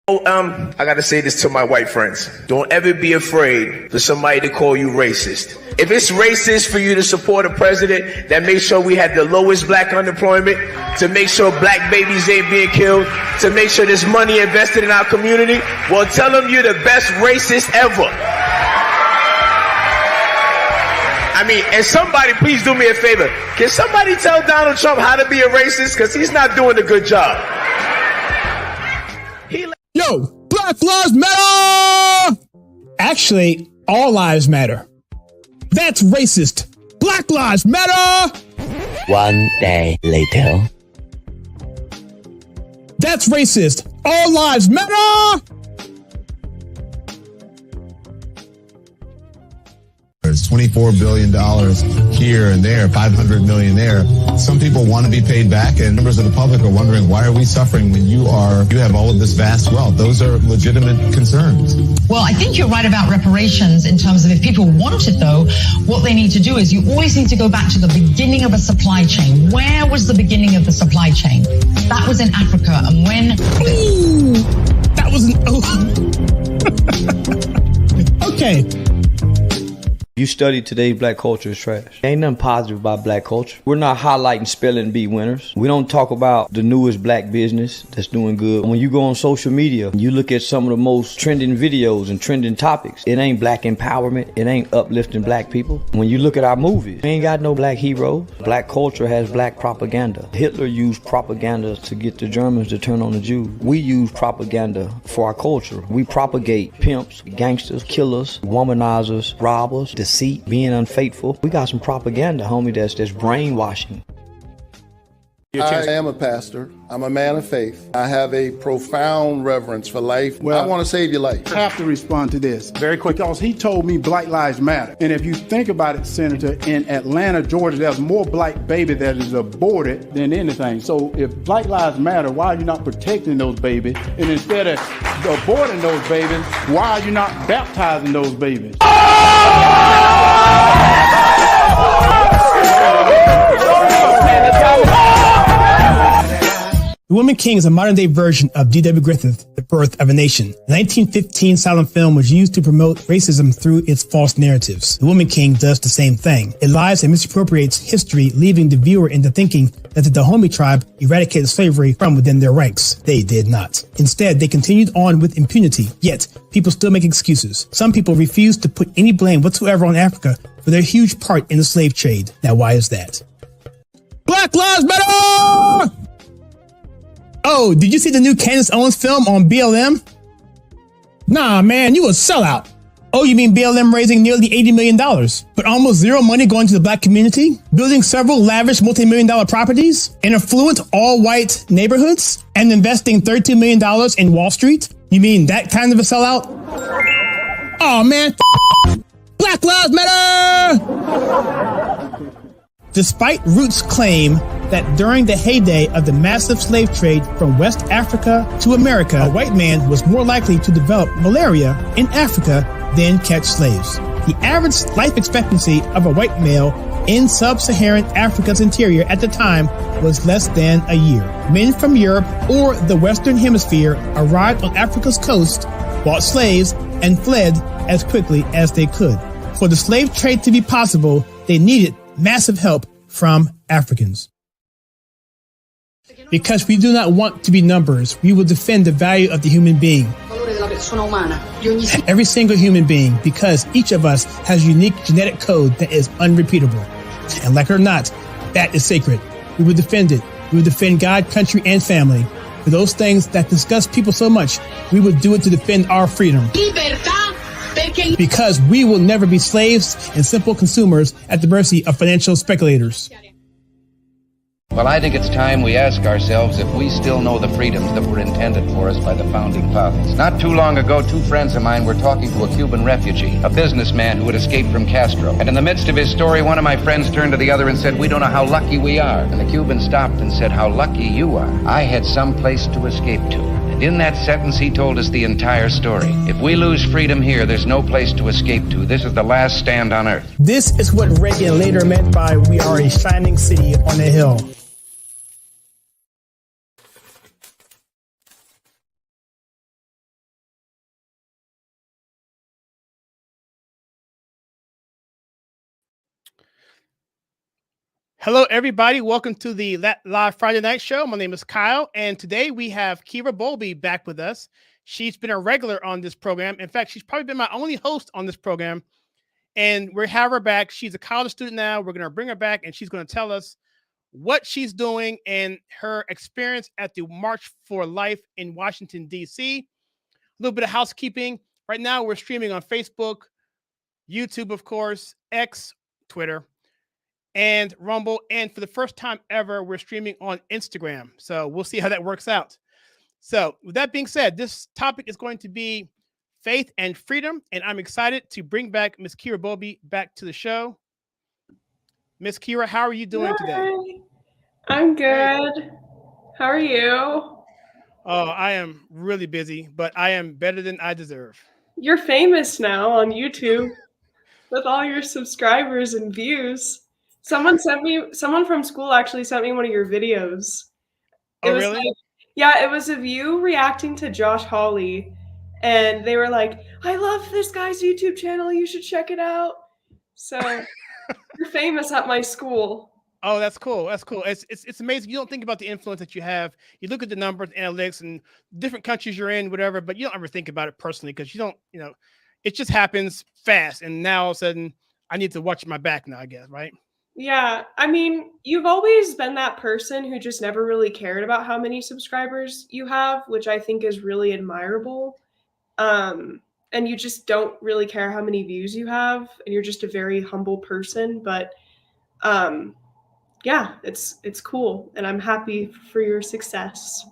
I gotta say this to my white friends. Don't ever be afraid for somebody to call you racist. If it's racist for you to support a president that makes sure we have the lowest black unemployment, to make sure black babies ain't being killed, to make sure there's money invested in our community, well, tell them you're the best racist ever. I mean, and somebody, please do me a favor. Can somebody tell Donald Trump how to be a racist? Because he's not doing a good job. Yo, Black Lives Matter! Actually, all lives matter. That's racist. Black Lives Matter! One day later. That's racist. All lives matter! There's $24 billion here and there, $500 million there. Some people want to be paid back, and members of the public are wondering, why are we suffering when you have all of this vast wealth? Those are legitimate concerns. Well, I think you're right about reparations in terms of if people want it, though, what they need to do is you always need to go back to the beginning of a supply chain. Where was the beginning of the supply chain? That was in Africa. And when... Ooh, that was an... Okay. You study today's black culture is trash. Ain't nothing positive about black culture. We're not highlighting spelling bee winners. We don't talk about the newest black business that's doing good. When you go on social media, you look at some of the most trending videos and trending topics. It ain't black empowerment. It ain't uplifting black people. When you look at our movies, we ain't got no black heroes. Black culture has black propaganda. Hitler used propaganda to get the Germans to turn on the Jews. We use propaganda for our culture. We propagate pimps, gangsters, killers, womanizers, robbers, deceit, being unfaithful. We got some propaganda, homie, that's brainwashing. I am a pastor. I'm a man of faith. I have a profound reverence for life. Well, I want to save your life. I have to respond to this very quick because he told me Black Lives Matter. And if you think about it, Senator, in Atlanta, Georgia, there's more black baby that is aborted than anything. So if Black Lives Matter, why are you not protecting those babies? And instead of aborting those babies, why are you not baptizing those babies? The Woman King is a modern-day version of D.W. Griffith's The Birth of a Nation. The 1915 silent film was used to promote racism through its false narratives. The Woman King does the same thing. It lies and misappropriates history, leaving the viewer into thinking that the Dahomey tribe eradicated slavery from within their ranks. They did not. Instead, they continued on with impunity. Yet, people still make excuses. Some people refuse to put any blame whatsoever on Africa for their huge part in the slave trade. Now, why is that? Black Lives Matter! Oh, did you see the new Candace Owens film on BLM? Nah, man, you a sellout. Oh, you mean BLM raising nearly $80 million, but almost zero money going to the black community? Building several lavish multi-million-dollar properties in affluent all-white neighborhoods and investing $32 million in Wall Street? You mean that kind of a sellout? Oh, man, Black Lives Matter! Despite Roots' claim that during the heyday of the massive slave trade from West Africa to America, a white man was more likely to develop malaria in Africa than catch slaves. The average life expectancy of a white male in sub-Saharan Africa's interior at the time was less than a year. Men from Europe or the Western Hemisphere arrived on Africa's coast, bought slaves, and fled as quickly as they could. For the slave trade to be possible, they needed massive help from Africans. Because we do not want to be numbers, we will defend the value of the human being. Every single human being, because each of us has a unique genetic code that is unrepeatable. And like it or not, that is sacred. We will defend it. We will defend God, country, and family. For those things that disgust people so much, we will do it to defend our freedom. Because we will never be slaves and simple consumers at the mercy of financial speculators. Well, I think it's time we ask ourselves if we still know the freedoms that were intended for us by the founding fathers. Not too long ago, two friends of mine were talking to a Cuban refugee, a businessman who had escaped from Castro. And in the midst of his story, one of my friends turned to the other and said, "We don't know how lucky we are." And the Cuban stopped and said, "How lucky you are. I had some place to escape to." And in that sentence, he told us the entire story. If we lose freedom here, there's no place to escape to. This is the last stand on earth. This is what Reagan later meant by "we are a shining city on a hill." Hello, everybody. Welcome to the Live Friday Night Show. My name is Kyle, and today we have Kyra Bowlby back with us. She's been a regular on this program. In fact, she's probably been my only host on this program, and we have her back. She's a college student now. We're going to bring her back, and she's going to tell us what she's doing and her experience at the March for Life in Washington, D.C. A little bit of housekeeping. Right now, we're streaming on Facebook, YouTube, of course, X, Twitter, and Rumble. And for the first time ever, we're streaming on Instagram. So we'll see how that works out. So with that being said, this topic is going to be faith and freedom. And I'm excited to bring back Miss Kyra Bowlby back to the show. Miss Kyra, how are you doing today? I'm good. How are you? Oh, I am really busy, but I am better than I deserve. You're famous now on YouTube with all your subscribers and views. Someone from school actually sent me one of your videos. Oh, really? It was of you reacting to Josh Hawley, and they were like, I love this guy's YouTube channel. You should check it out. So you're famous at my school. Oh, that's cool. That's cool. It's amazing. You don't think about the influence that you have. You look at the numbers, analytics, and different countries you're in, whatever, but you don't ever think about it personally because you don't, it just happens fast. And now all of a sudden, I need to watch my back now, I guess, right? Yeah. I mean, you've always been that person who just never really cared about how many subscribers you have, which I think is really admirable. And you just don't really care how many views you have, and you're just a very humble person. But yeah, it's cool, and I'm happy for your success.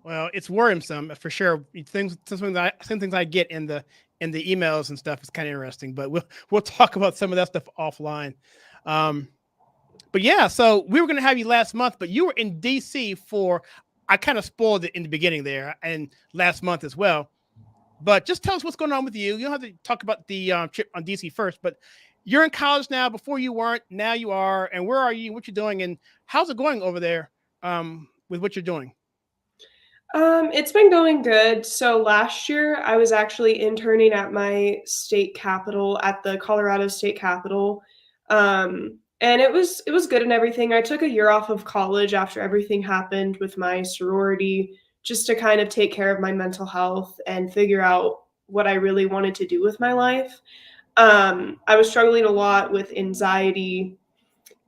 Well, it's worrisome for sure. Some things I get in the emails and stuff is kind of interesting, but we'll talk about some of that stuff offline. But yeah, so we were going to have you last month, but you were in DC I kind of spoiled it in the beginning there, and last month as well. But just tell us what's going on with you. You don't have to talk about the trip on DC first, but you're in college now. Before you weren't, now you are. And where are you? What you're doing? And how's it going over there with what you're doing? It's been going good. So last year, I was actually interning at my state capitol, at the Colorado State Capitol. And it was good and everything. I took a year off of college after everything happened with my sorority, just to kind of take care of my mental health and figure out what I really wanted to do with my life. I was struggling a lot with anxiety.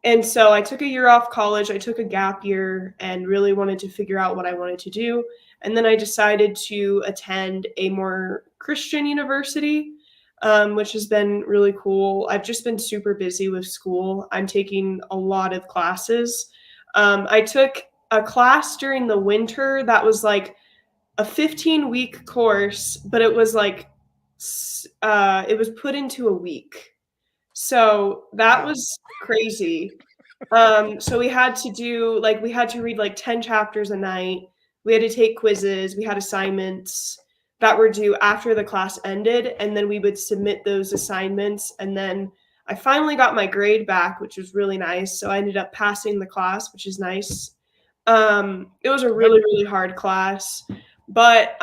And so I took a year off college. I took a gap year and really wanted to figure out what I wanted to do. And then I decided to attend a more Christian university, which has been really cool. I've just been super busy with school. I'm taking a lot of classes. I took a class during the winter that was like a 15-week course, but it was like it was put into a week. So that was crazy. So we had to read like 10 chapters a night. We had to take quizzes. We had assignments that were due after the class ended, and then we would submit those assignments. And then I finally got my grade back, which was really nice. So I ended up passing the class, which is nice. It was a really, really hard class, but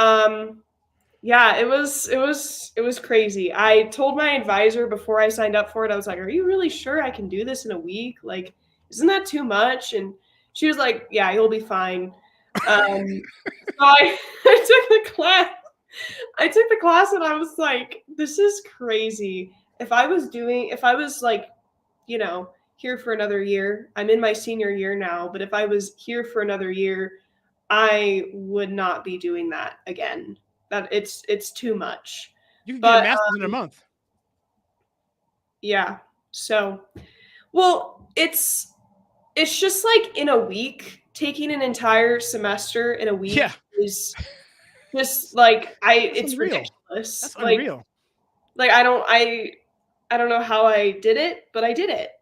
yeah, it was crazy. I told my advisor before I signed up for it, I was like, are you really sure I can do this in a week? Like, isn't that too much? And she was like, yeah, you'll be fine. So I took the class. I took the class and I was like, this is crazy. If I was like, here for another year, I'm in my senior year now, but if I was here for another year, I would not be doing that again. That it's too much. You can get a master's in a month. Yeah. So, well, it's just like in a week, taking an entire semester in a week is just like it's unreal. Ridiculous. That's unreal. Like I don't know how I did it, but I did it.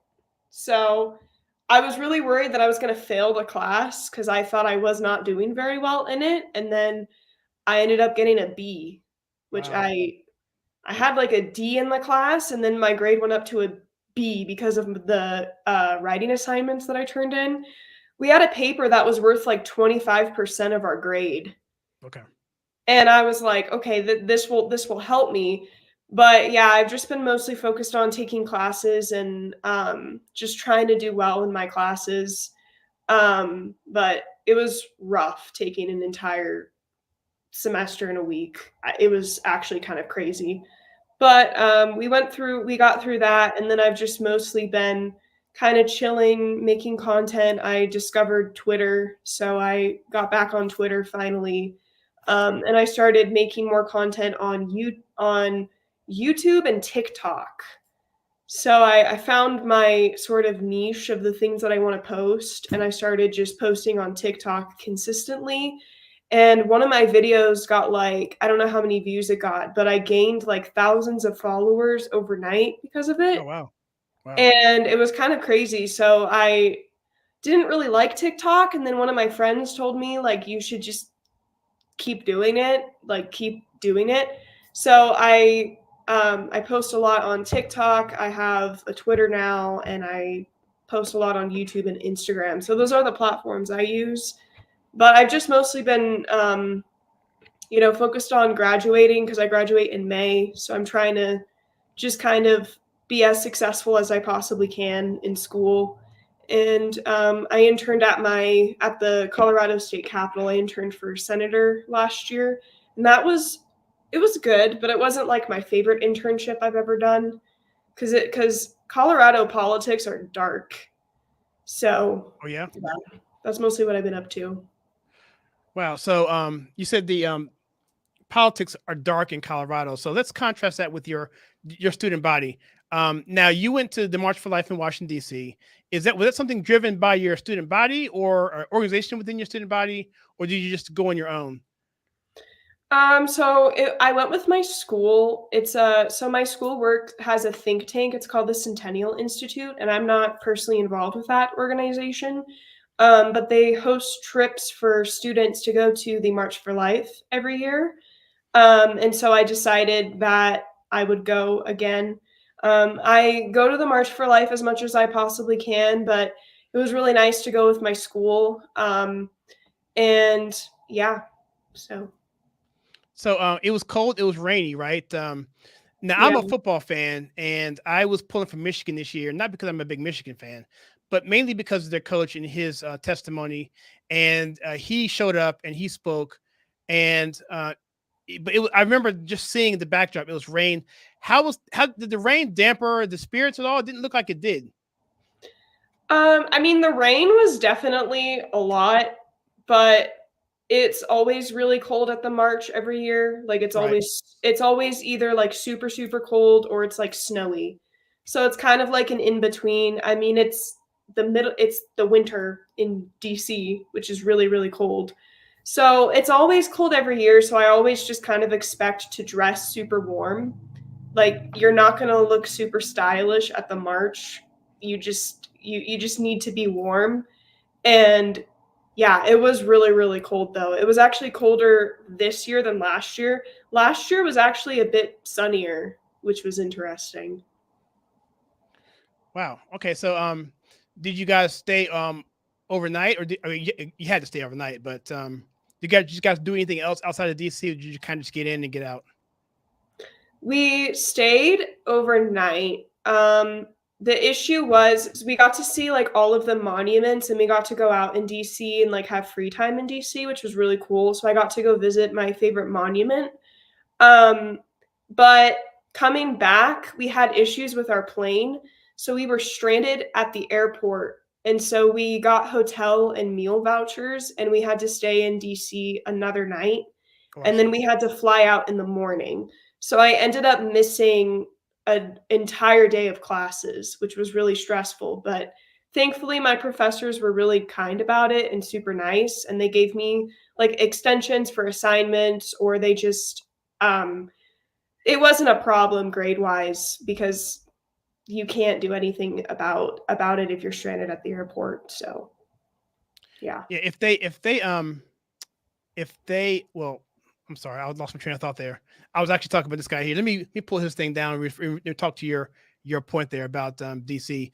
So I was really worried that I was going to fail the class because I thought I was not doing very well in it. And then I ended up getting a B, which wow. I had like a D in the class, and then my grade went up to a B because of the writing assignments that I turned in. We had a paper that was worth like 25% of our grade. Okay. And I was like, okay, this will help me. But yeah, I've just been mostly focused on taking classes and just trying to do well in my classes. But it was rough taking an entire semester in a week. It was actually kind of crazy. But we got through that, and then I've just mostly been kind of chilling, making content. I discovered Twitter, so I got back on Twitter finally, and I started making more content on YouTube and TikTok. So I found my sort of niche of the things that I want to post, and I started just posting on TikTok consistently. And one of my videos got like, I don't know how many views it got, but I gained like thousands of followers overnight because of it. Oh, wow. Wow. And it was kind of crazy. So I didn't really like TikTok. And then one of my friends told me, like, you should just keep doing it, like, keep doing it. So I post a lot on TikTok. I have a Twitter now, and I post a lot on YouTube and Instagram. So those are the platforms I use. But I've just mostly been, focused on graduating because I graduate in May. So I'm trying to just kind of be as successful as I possibly can in school. And I interned at the Colorado State Capitol. I interned for senator last year, and it was good, but it wasn't like my favorite internship I've ever done because Colorado politics are dark. So yeah, that's mostly what I've been up to. Wow. So you said the politics are dark in Colorado. So let's contrast that with your student body. Now you went to the March for Life in Washington, D.C. Was that something driven by your student body or an organization within your student body, or did you just go on your own? I went with my school. So my school has a think tank. It's called the Centennial Institute, and I'm not personally involved with that organization. But they host trips for students to go to the March for Life every year. And so I decided that I would go again. I go to the March for Life as much as I possibly can, but it was really nice to go with my school. And yeah, so. So it was cold. It was rainy, right? Now I'm a football fan, and I was pulling for Michigan this year, not because I'm a big Michigan fan, but mainly because of their coach and his testimony. And he showed up and he spoke, and I remember just seeing the backdrop. It was rain. How did the rain damper the spirits at all? It didn't look like it did. I mean, the rain was definitely a lot, but it's always really cold at the March every year. Like it's always either like super, super cold or it's like snowy. So it's kind of like an in-between. I mean, it's the winter in DC, which is really, really cold. So it's always cold every year. So I always just kind of expect to dress super warm. Like you're not going to look super stylish at the March. You just need to be warm. And yeah, it was really, really cold though. It was actually colder this year than last year. Last year was actually a bit sunnier, which was interesting. Wow. Okay. So, did you guys stay overnight, or you had to stay overnight? But did you guys do anything else outside of DC, or did you kind of just get in and get out? We stayed overnight. The issue was we got to see like all of the monuments, and we got to go out in DC and like have free time in DC, which was really cool. So I got to go visit my favorite monument. But coming back, we had issues with our plane. So we were stranded at the airport. And so we got hotel and meal vouchers, and we had to stay in DC another night. And then we had to fly out in the morning. So I ended up missing an entire day of classes, which was really stressful. But thankfully, my professors were really kind about it and super nice. And they gave me like extensions for assignments, or they just, it wasn't a problem grade-wise because you can't do anything about it if you're stranded at the airport. So, yeah. Yeah. Well, I'm sorry, I lost my train of thought there. I was actually talking about this guy here. Let me pull his thing down and talk to your point there about DC.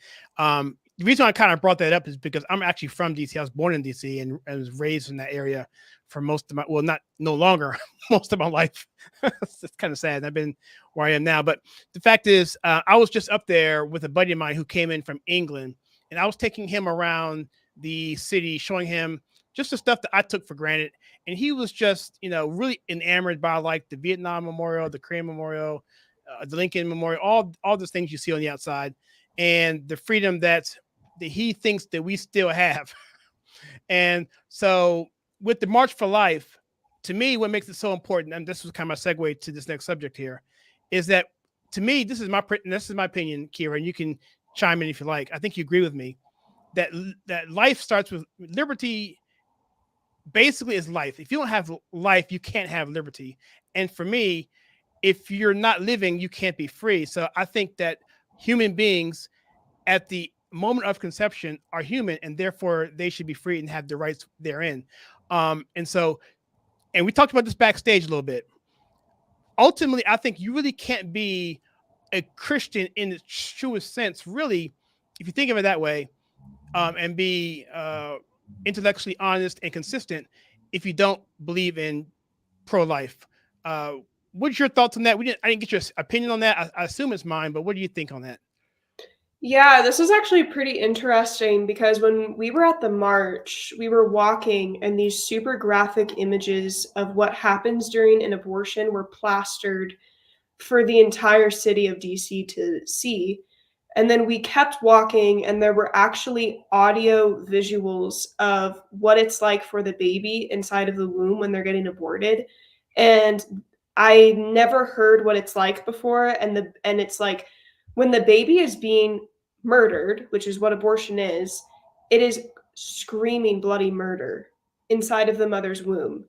the reason I kind of brought that up is because I'm actually from DC. I was born in DC and was raised in that area for most of my, well, not no longer most of my life. It's kind of sad. I've been where I am now. But the fact is, I was just up there with a buddy of mine who came in from England, and I was taking him around the city, showing him just the stuff that I took for granted. And he was just, really enamored by like the Vietnam Memorial, the Korean Memorial, the Lincoln Memorial, all those things you see on the outside, and the freedom that he thinks that we still have. And so with the March for Life, to me, what makes it so important, and this was kind of my segue to this next subject here, is that to me, this is my opinion, Kira, and you can chime in if you like. I think you agree with me that life starts with liberty. Basically is life. If you don't have life, you can't have liberty. And for me, if you're not living, you can't be free. So I think that human beings at the moment of conception are human, and therefore they should be free and have the rights therein. And we talked about this backstage a little bit. Ultimately, I think you really can't be a Christian in the truest sense, really, if you think of it that way, and be intellectually honest and consistent if you don't believe in pro-life. What's your thoughts on that? I didn't get your opinion on that. I assume it's mine, but what do you think on that? Yeah, this is actually pretty interesting because when we were at the march, we were walking and these super graphic images of what happens during an abortion were plastered for the entire city of DC to see. And then we kept walking and there were actually audio visuals of what it's like for the baby inside of the womb when they're getting aborted. And I never heard what it's like before. And it's like when the baby is being murdered, which is what abortion is, it is screaming bloody murder inside of the mother's womb.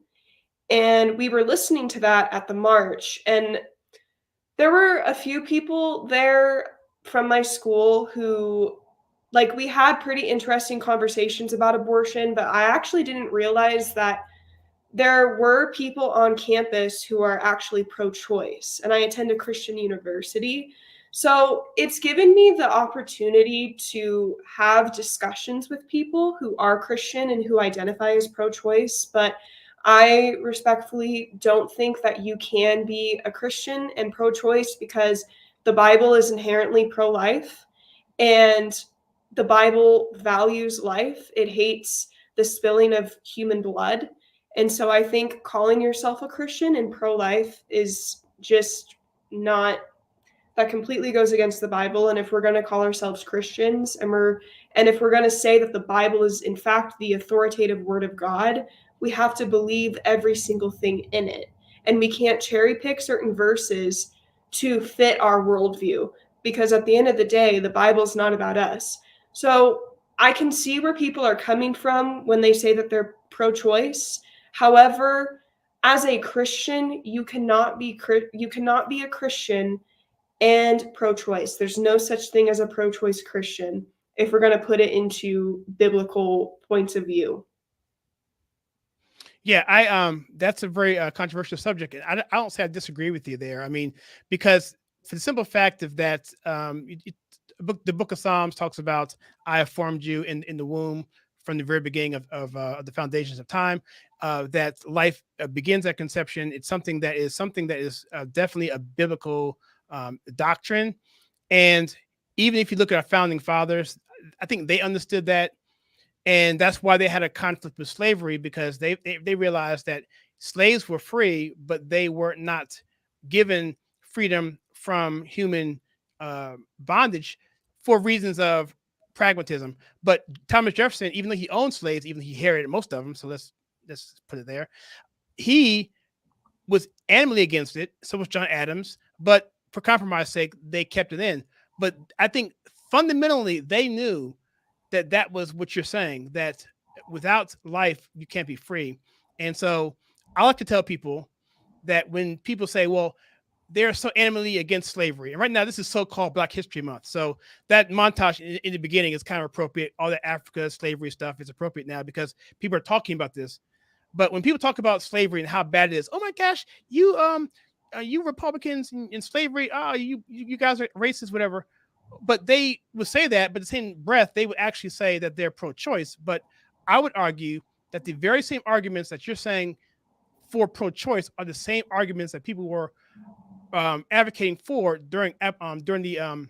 And we were listening to that at the march. And there were a few people there from my school who, like, we had pretty interesting conversations about abortion, but I actually didn't realize that there were people on campus who are actually pro-choice. And I attend a Christian university. So it's given me the opportunity to have discussions with people who are Christian and who identify as pro-choice. But I respectfully don't think that you can be a Christian and pro-choice because the Bible is inherently pro-life and the Bible values life. It hates the spilling of human blood. And so I think calling yourself a Christian and pro-life is just not, that completely goes against the Bible. And if we're going to call ourselves Christians and if we're going to say that the Bible is in fact the authoritative word of God, we have to believe every single thing in it. And we can't cherry pick certain verses to fit our worldview, because at the end of the day, the Bible is not about us. So I can see where people are coming from when they say that they're pro-choice. However, as a Christian, you cannot be a Christian and pro-choice. There's no such thing as a pro-choice Christian if we're going to put it into biblical points of view. Yeah, that's a very controversial subject. I don't say I disagree with you there. I mean, because for the simple fact of that, the book of Psalms talks about, I have formed you in the womb from the very beginning of the foundations of time, that life begins at conception. It's something that is definitely a biblical doctrine. And even if you look at our founding fathers, I think they understood that. And that's why they had a conflict with slavery, because they realized that slaves were free, but they were not given freedom from human bondage for reasons of pragmatism. But Thomas Jefferson, even though he owned slaves, even though he inherited most of them, so let's put it there, he was animally against it. So was John Adams. But for compromise's sake, they kept it in. But I think fundamentally they knew that was what you're saying, that without life, you can't be free. And so I like to tell people that when people say, well, they're so animally against slavery, and right now this is so-called Black History Month, so that montage in the beginning is kind of appropriate. All the Africa slavery stuff is appropriate now because people are talking about this. But when people talk about slavery and how bad it is, oh my gosh, you Republicans in slavery, you guys are racist, whatever. but they would say that, but in the same breath, they would actually say that they're pro-choice. But I would argue that the very same arguments that you're saying for pro-choice are the same arguments that people were advocating for during the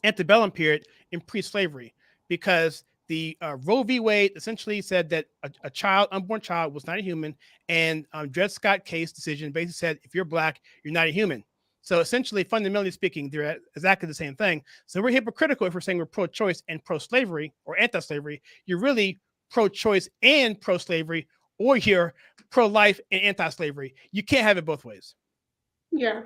antebellum period in pre-slavery, because the Roe v. Wade essentially said that a unborn child was not a human, and Dred Scott case decision basically said if you're black, you're not a human. So essentially, fundamentally speaking, they're exactly the same thing. So we're hypocritical if we're saying we're pro-choice and pro-slavery or anti-slavery. You're really pro-choice and pro-slavery, or you're pro-life and anti-slavery. You can't have it both ways. Yeah.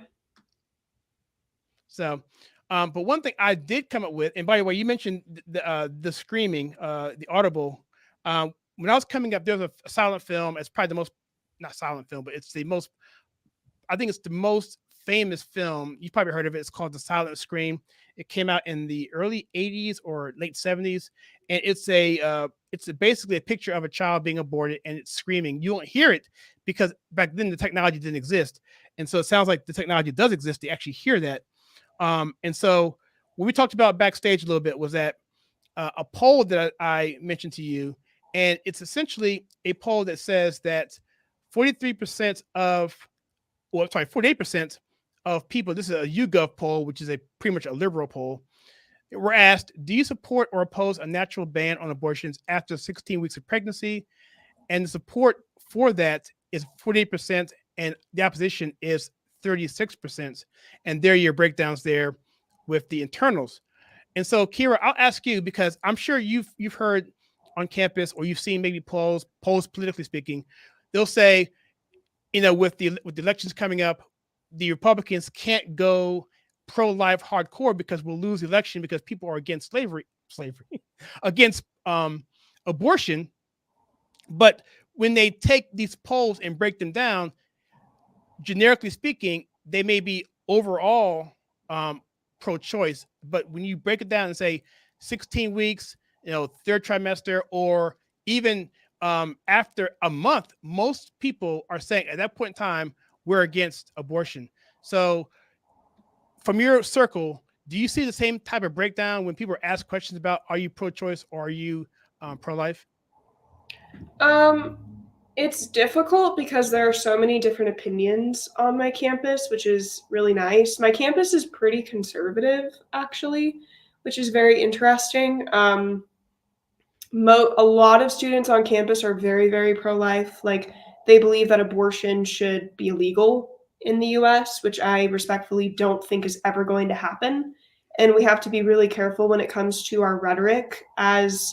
So, but one thing I did come up with, and by the way, you mentioned the screaming, the audible. When I was coming up, there's a silent film. It's probably the most, not silent film, but it's the most, I think it's the most famous film. You've probably heard of it. It's called The Silent Scream. It came out in the early 80s or late 70s. And it's basically a picture of a child being aborted and it's screaming. You don't hear it because back then the technology didn't exist. And so it sounds like the technology does exist to actually hear that. And so what we talked about backstage a little bit was that a poll that I mentioned to you, and it's essentially a poll that says that 48% of people, this is a YouGov poll, which is pretty much a liberal poll, were asked, do you support or oppose a natural ban on abortions after 16 weeks of pregnancy? And the support for that is 48%, and the opposition is 36%. And there are your breakdowns there with the internals. And so, Kira, I'll ask you, because I'm sure you've heard on campus, or you've seen maybe polls politically speaking, they'll say, with the elections coming up, the Republicans can't go pro-life hardcore because we'll lose the election because people are against slavery, against abortion. But when they take these polls and break them down, generically speaking, they may be overall pro-choice. But when you break it down and say 16 weeks, third trimester, or even after a month, most people are saying at that point in time, we're against abortion. So from your circle, do you see the same type of breakdown when people ask questions about, are you pro-choice or are you pro-life? It's difficult because there are so many different opinions on my campus, which is really nice. My campus is pretty conservative, actually, which is very interesting. A lot of students on campus are very, very pro-life. Like, they believe that abortion should be illegal in the US, which I respectfully don't think is ever going to happen. And we have to be really careful when it comes to our rhetoric as,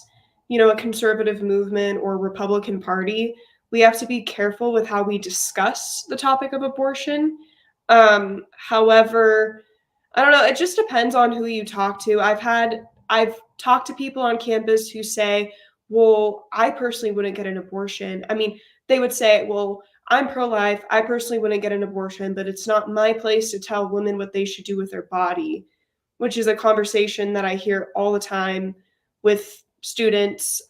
a conservative movement or Republican Party. We have to be careful with how we discuss the topic of abortion. However, I don't know, it just depends on who you talk to. I've talked to people on campus who say, well, I personally wouldn't get an abortion. I mean, they would say, well, I'm pro-life. I personally wouldn't get an abortion, but it's not my place to tell women what they should do with their body, which is a conversation that I hear all the time with students.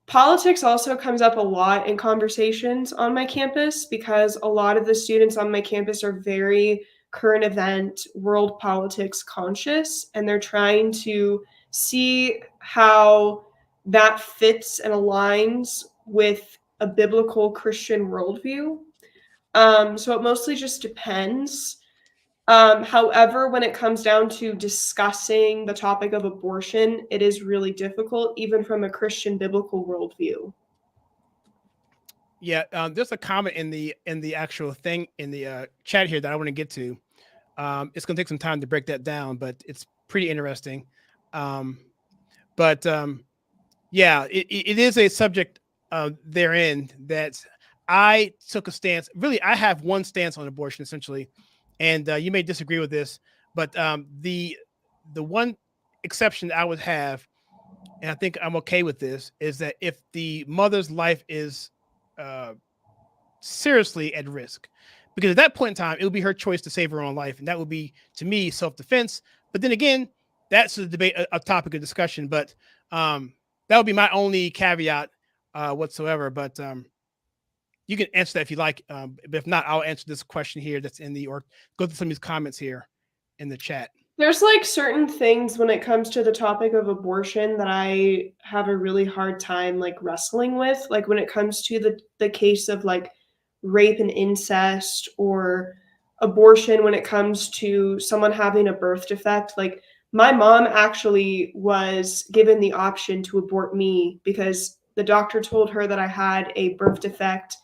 Politics also comes up a lot in conversations on my campus because a lot of the students on my campus are very current event, world politics conscious, and they're trying to see how that fits and aligns with a biblical Christian worldview. So it mostly just depends. However, when it comes down to discussing the topic of abortion, it is really difficult, even from a Christian biblical worldview. Yeah, there's a comment in the actual thing in the chat here that I want to get to. It's going to take some time to break that down, but it's pretty interesting. Yeah, it is a subject therein that I took a stance. Really, I have one stance on abortion, essentially. And you may disagree with this, but the one exception I would have, and I think I'm okay with this, is that if the mother's life is seriously at risk, because at that point in time, it would be her choice to save her own life. And that would be, to me, self-defense. But then again, that's a debate, a topic of discussion. But that would be my only caveat whatsoever. But you can answer that if you like. But if not, I'll answer this question here that's or go through some of these comments here in the chat. There's like certain things when it comes to the topic of abortion that I have a really hard time like wrestling with. Like when it comes to the case of like rape and incest, or abortion when it comes to someone having a birth defect. Like my mom actually was given the option to abort me because the doctor told her that I had a birth defect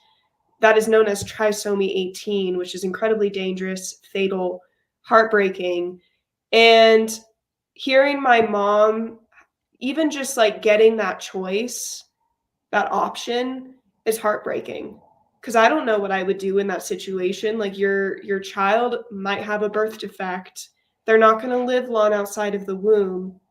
that is known as trisomy 18, which is incredibly dangerous, fatal, heartbreaking. And hearing my mom, even just like getting that choice, that option, is heartbreaking. Because I don't know what I would do in that situation. Like your child might have a birth defect. They're not going to live long outside of the womb.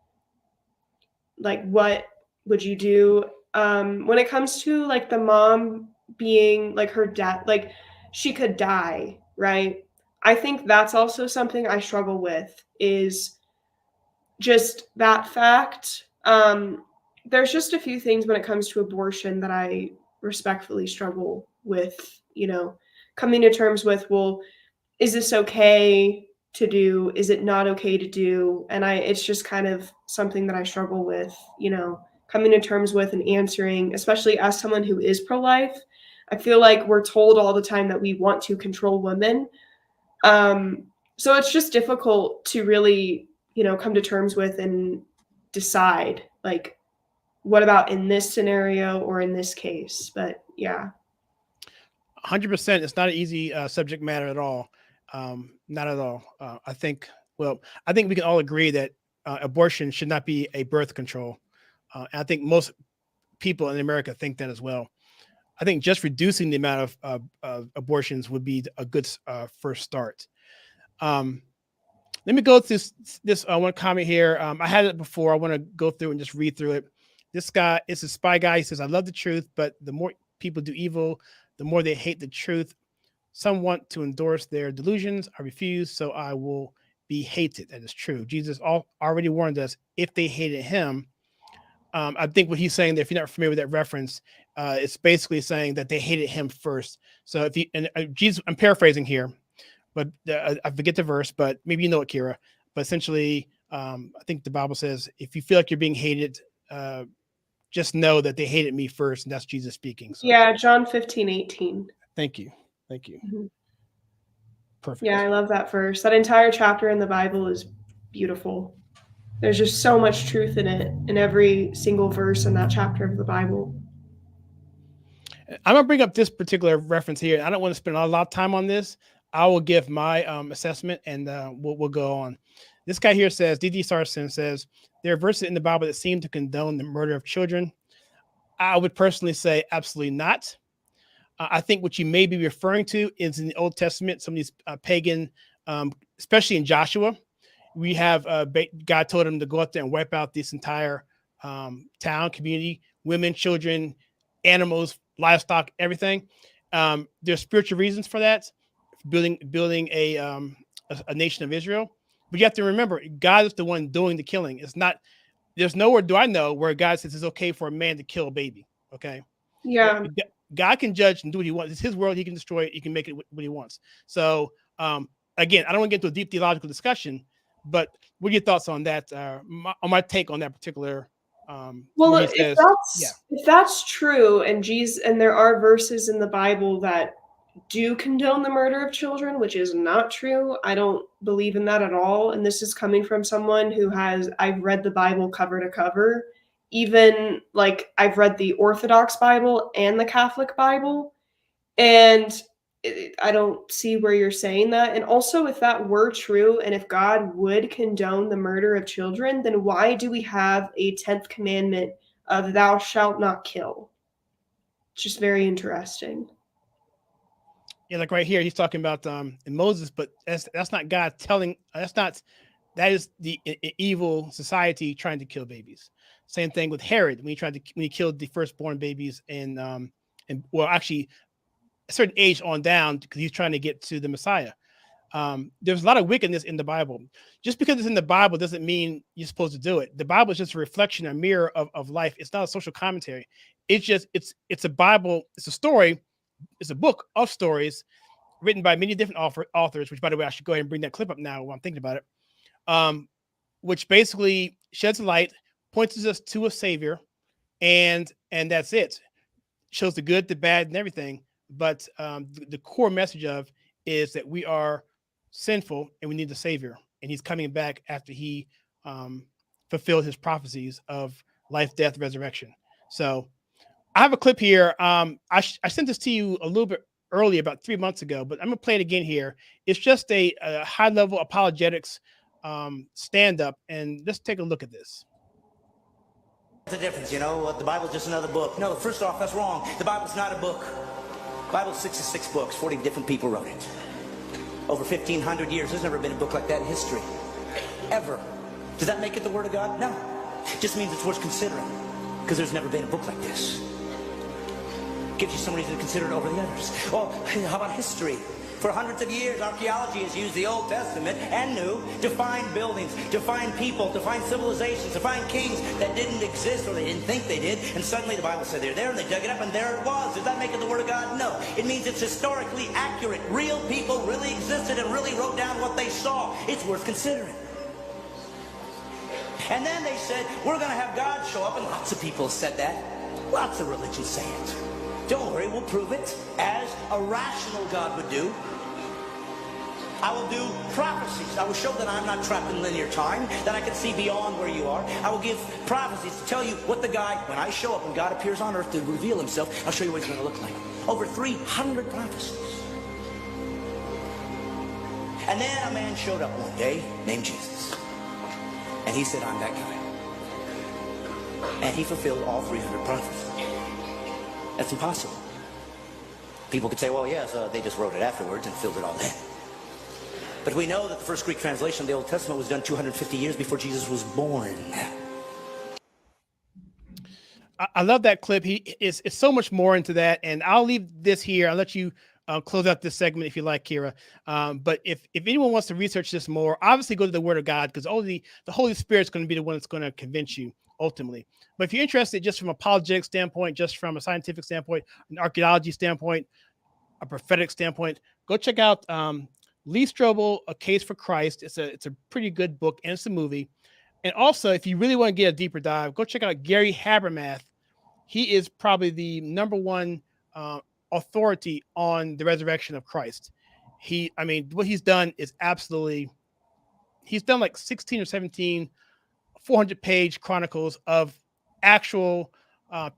Like, what would you do? When it comes to like the mom being like her death, like she could die, right? I think that's also something I struggle with, is just that fact. There's just a few things when it comes to abortion that I respectfully struggle with, coming to terms with, well, is this okay to do? Is it not okay to do? And it's just kind of something that I struggle with, coming to terms with and answering, especially as someone who is pro-life. I feel like we're told all the time that we want to control women. So it's just difficult to really, come to terms with and decide, like, what about in this scenario or in this case? But yeah. 100%. It's not an easy subject matter at all. Not at all. I think we can all agree that abortion should not be a birth control. I think most people in America think that as well. I think just reducing the amount of abortions would be a good first start. Let me go through this one comment here. I had it before. I want to go through and just read through it. This guy is a spy guy. He says, I love the truth, but the more people do evil, the more they hate the truth. Some want to endorse their delusions. I refuse, so I will be hated. That is true. Jesus already warned us if they hated him. I think what he's saying there, if you're not familiar with that reference, it's basically saying that they hated him first. So Jesus, I'm paraphrasing here, but I forget the verse, but maybe you know it, Kira. But essentially, I think the Bible says, if you feel like you're being hated, just know that they hated me first, and that's Jesus speaking. So. Yeah, John 15:18. Thank you. Mm-hmm. Perfect. Yeah, I love that verse. That entire chapter in the Bible is beautiful. There's just so much truth in it, in every single verse in that chapter of the Bible. I'm going to bring up this particular reference here. I don't want to spend a lot of time on this. I will give my assessment, and we'll go on. This guy here says, D.D. Sarson says, there are verses in the Bible that seem to condone the murder of children. I would personally say absolutely not. I think what you may be referring to is in the Old Testament, some of these pagan, especially in Joshua, we have God told him to go out there and wipe out this entire town, community, women, children, animals, livestock, everything. There's spiritual reasons for that, building a nation of Israel. But you have to remember, God is the one doing the killing. It's not. There's nowhere do I know where God says it's okay for a man to kill a baby. Okay. Yeah. God can judge and do what he wants. It's his world. He can destroy it. He can make it what he wants. So again, I don't want to get into a deep theological discussion, but what are your thoughts on that? On my take on that particular. Well, if that's true, and there are verses in the Bible that do condone the murder of children, which is not true. I don't believe in that at all. And this is coming from someone who I've read the Bible cover to cover. Even like I've read the Orthodox Bible and the Catholic Bible, and I don't see where you're saying that. And also, if that were true, and if God would condone the murder of children, then why do we have a 10th commandment of thou shalt not kill? It's just very interesting. Yeah, like right here, he's talking about in Moses, but that's not God telling. That is the evil society trying to kill babies. Same thing with Herod when he killed the firstborn babies and actually a certain age on down because he's trying to get to the Messiah. There's a lot of wickedness in the Bible. Just because it's in the Bible doesn't mean you're supposed to do it. The Bible is just a reflection, a mirror of life. It's not a social commentary. It's a Bible. It's a story. It's a book of stories written by many different authors. Which, by the way, I should go ahead and bring that clip up now while I'm thinking about it. which basically sheds light, points us to a savior, and that's it. Shows the good, the bad, and everything. But the core message of is that we are sinful and we need the savior, and he's coming back after he fulfilled his prophecies of life, death, resurrection. So I have a clip here. I sent this to you a little bit earlier, about 3 months ago, but I'm gonna play it again here. It's just a high level apologetics stand up, and let's take a look at this. What's the difference? The Bible's just another book. No, first off, that's wrong. The Bible's not a book. The Bible's 66 books. 40 different people wrote it. Over 1,500 years. There's never been a book like that in history. Ever. Does that make it the Word of God? No. It just means it's worth considering. Because there's never been a book like this. Gives you some reason to consider it over the others. Well, how about history? For hundreds of years, archaeology has used the Old Testament and New to find buildings, to find people, to find civilizations, to find kings that didn't exist or they didn't think they did. And suddenly the Bible said they're there, and they dug it up, and there it was. Does that make it the Word of God? No. It means it's historically accurate. Real people really existed and really wrote down what they saw. It's worth considering. And then they said, we're going to have God show up, and lots of people said that. Lots of religions say it. Don't worry, we'll prove it as a rational God would do. I will do prophecies. I will show that I'm not trapped in linear time, that I can see beyond where you are. I will give prophecies to tell you what the guy, when I show up, when God appears on earth to reveal himself, I'll show you what he's going to look like. Over 300 prophecies. And then a man showed up one day named Jesus. And he said, I'm that guy. And he fulfilled all 300 prophecies. That's impossible. People could say, well, yes, they just wrote it afterwards and filled it all in. But we know that the first Greek translation of the Old Testament was done 250 years before Jesus was born. I love that clip. It's so much more into that, and I'll leave this here. I'll let you close out this segment if you like, Kira. But if anyone wants to research this more, obviously go to the Word of God, because only the Holy Spirit is going to be the one that's going to convince you ultimately. But if you're interested just from an apologetic standpoint, just from a scientific standpoint, an archaeology standpoint, a prophetic standpoint, go check out Lee Strobel, A Case for Christ. It's a pretty good book, and it's a movie. And also, if you really want to get a deeper dive, go check out Gary Habermas. He is probably the number one authority on the resurrection of Christ. What he's done is absolutely, he's done like 16 or 17 400-page chronicles of actual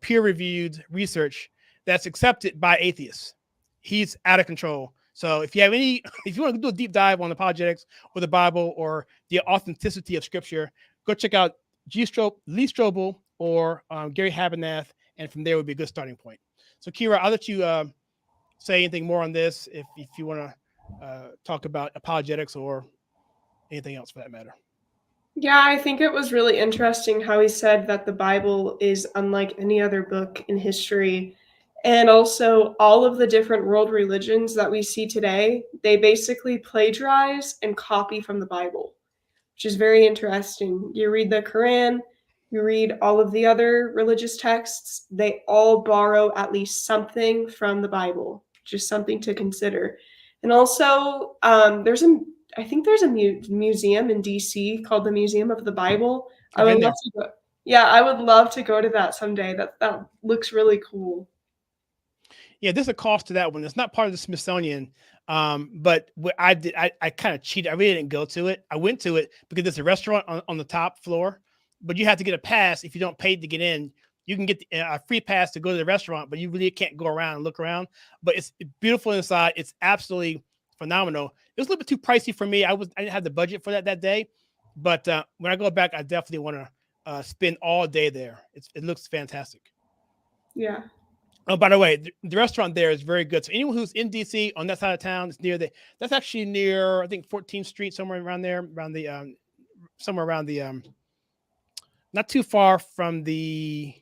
peer-reviewed research that's accepted by atheists. He's out of control. So if you want to do a deep dive on apologetics or the Bible or the authenticity of Scripture, go check out Lee Strobel or Gary Habermas, and from there would be a good starting point. So Kira, I'll let you say anything more on this if you want to talk about apologetics or anything else for that matter. Yeah, I think it was really interesting how he said that the Bible is unlike any other book in history. And also all of the different world religions that we see today, they basically plagiarize and copy from the Bible, which is very interesting. You read the Quran, you read all of the other religious texts, they all borrow at least something from the Bible, just something to consider. And also, I think there's a museum in DC called the Museum of the Bible. I would love to go to that someday. That looks really cool. Yeah, there's a cost to that one. It's not part of the Smithsonian. But what I did, I kind of cheated. I really didn't go to it. I went to it because there's a restaurant on the top floor, but you have to get a pass. If you don't pay to get in, you can get a free pass to go to the restaurant, but you really can't go around and look around. But it's beautiful inside. It's absolutely phenomenal. It was a little bit too pricey for me. I didn't have the budget for that day. But when I go back, I definitely want to spend all day there. It looks fantastic. Yeah. Oh, by the way, the restaurant there is very good. So anyone who's in DC on that side of town, it's near that's actually near, I think, 14th Street, somewhere around there, not too far from the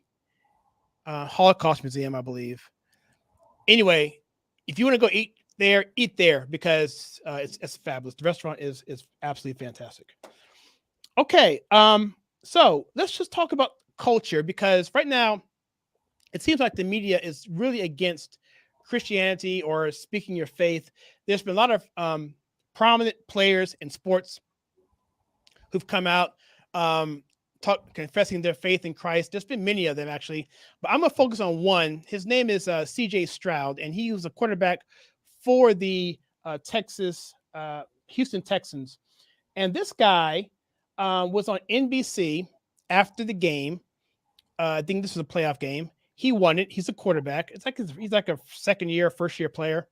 Holocaust Museum, I believe. Anyway, if you want to go eat there because it's fabulous. The restaurant is absolutely fantastic. Okay, so let's just talk about culture, because right now, it seems like the media is really against Christianity or speaking your faith. There's been a lot of prominent players in sports who've come out confessing their faith in Christ. There's been many of them actually, but I'm gonna focus on one. His name is C.J. Stroud, and he was a quarterback for the Houston Texans. And this guy was on NBC after the game. I think this was a playoff game. He won it. He's a quarterback. He's like a first year player.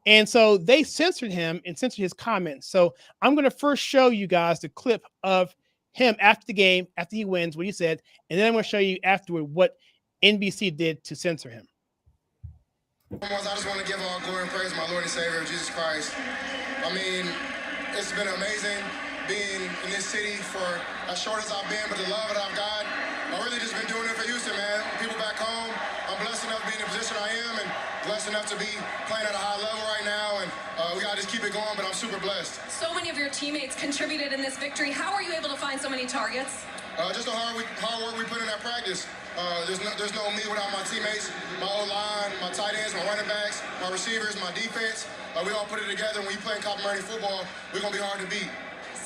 And so they censored him and censored his comments. So I'm going to first show you guys the clip of him after the game, after he wins, what he said. And then I'm going to show you afterward what NBC did to censor him. I just want to give all glory and praise to my Lord and Savior, Jesus Christ. I mean, it's been amazing being in this city for as short as I've been, but the love that I've got, I've really just been doing it for Houston, man. People back home, I'm blessed enough to be in the position I am and blessed enough to be playing at a high level right now, and we got to just keep it going, but I'm super blessed. So many of your teammates contributed in this victory. How are you able to find so many targets? Just the hard work we put in that practice. There's no me without my teammates, my O-line, my tight ends, my running backs, my receivers, my defense. We all put it together. When you play complimentary football, we're going to be hard to beat.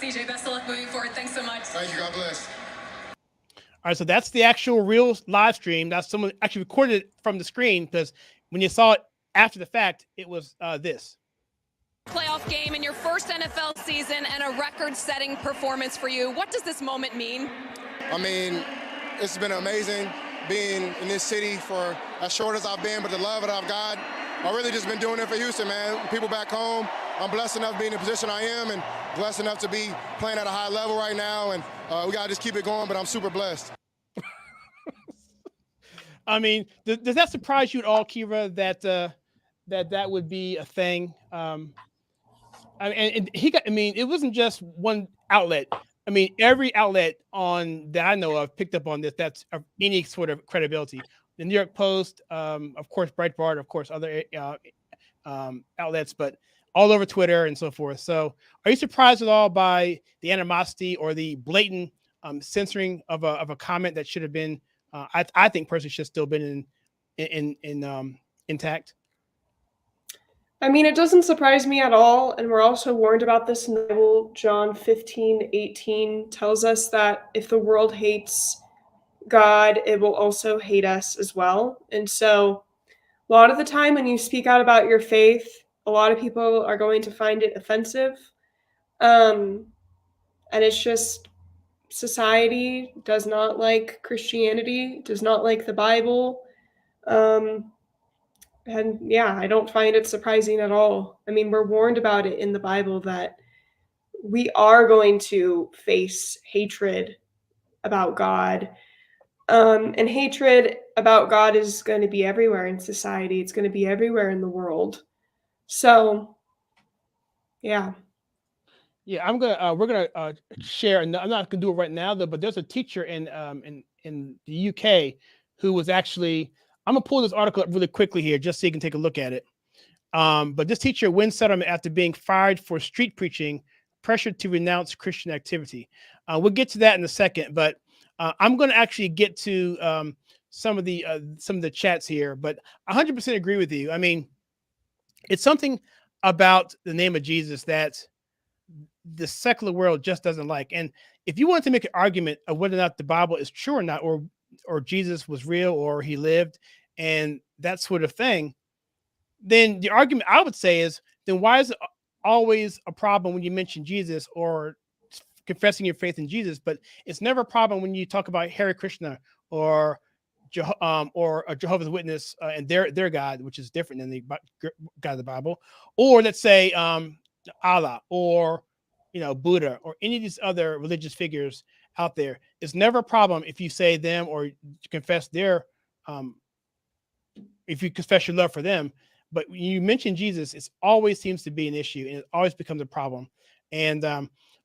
CJ, best of luck moving forward. Thanks so much. Thank you. God bless. All right, so that's the actual real live stream. That's someone actually recorded it from the screen, because when you saw it after the fact, it was this. Playoff game in your first NFL season and a record-setting performance for you. What does this moment mean? I mean, it's been amazing being in this city for as short as I've been, but the love that I've got, I've really just been doing it for Houston, man. People back home, I'm blessed enough to be in the position I am and blessed enough to be playing at a high level right now, and we got to just keep it going, but I'm super blessed. I mean, does that surprise you at all, Kira, that would be a thing? It wasn't just one outlet. I mean, every outlet that I know of picked up on this. That's any sort of credibility. The New York Post, of course, Breitbart, of course, other outlets, but all over Twitter and so forth. So, are you surprised at all by the animosity or the blatant censoring of a comment that should have been? I think personally should have still been intact. I mean, it doesn't surprise me at all. And we're also warned about this in the Bible. John 15:18 tells us that if the world hates God, it will also hate us as well. And so a lot of the time when you speak out about your faith, a lot of people are going to find it offensive. And it's just society does not like Christianity, does not like the Bible. And yeah, I don't find it surprising at all. I mean, we're warned about it in the Bible that we are going to face hatred about God. And hatred about God is going to be everywhere in society. It's going to be everywhere in the world. So, yeah. Yeah, we're gonna share, and I'm not gonna do it right now though. But there's a teacher in the UK who was actually. I'm gonna pull this article up really quickly here, just so you can take a look at it. But this teacher wins settlement after being fired for street preaching, pressured to renounce Christian activity. We'll get to that in a second, but I'm going to actually get to some of the chats here. But 100% agree with you. I mean, it's something about the name of Jesus that the secular world just doesn't like. And if you want to make an argument of whether or not the Bible is true or not, or Jesus was real, or he lived, and that sort of thing, then the argument I would say is, then why is it always a problem when you mention Jesus or confessing your faith in Jesus, but it's never a problem when you talk about Hare Krishna or a Jehovah's Witness and their God, which is different than the God of the Bible, or let's say Allah or Buddha or any of these other religious figures out there. It's never a problem if you say them or confess their if you confess your love for them. But when you mention Jesus, it always seems to be an issue, and it always becomes a problem. And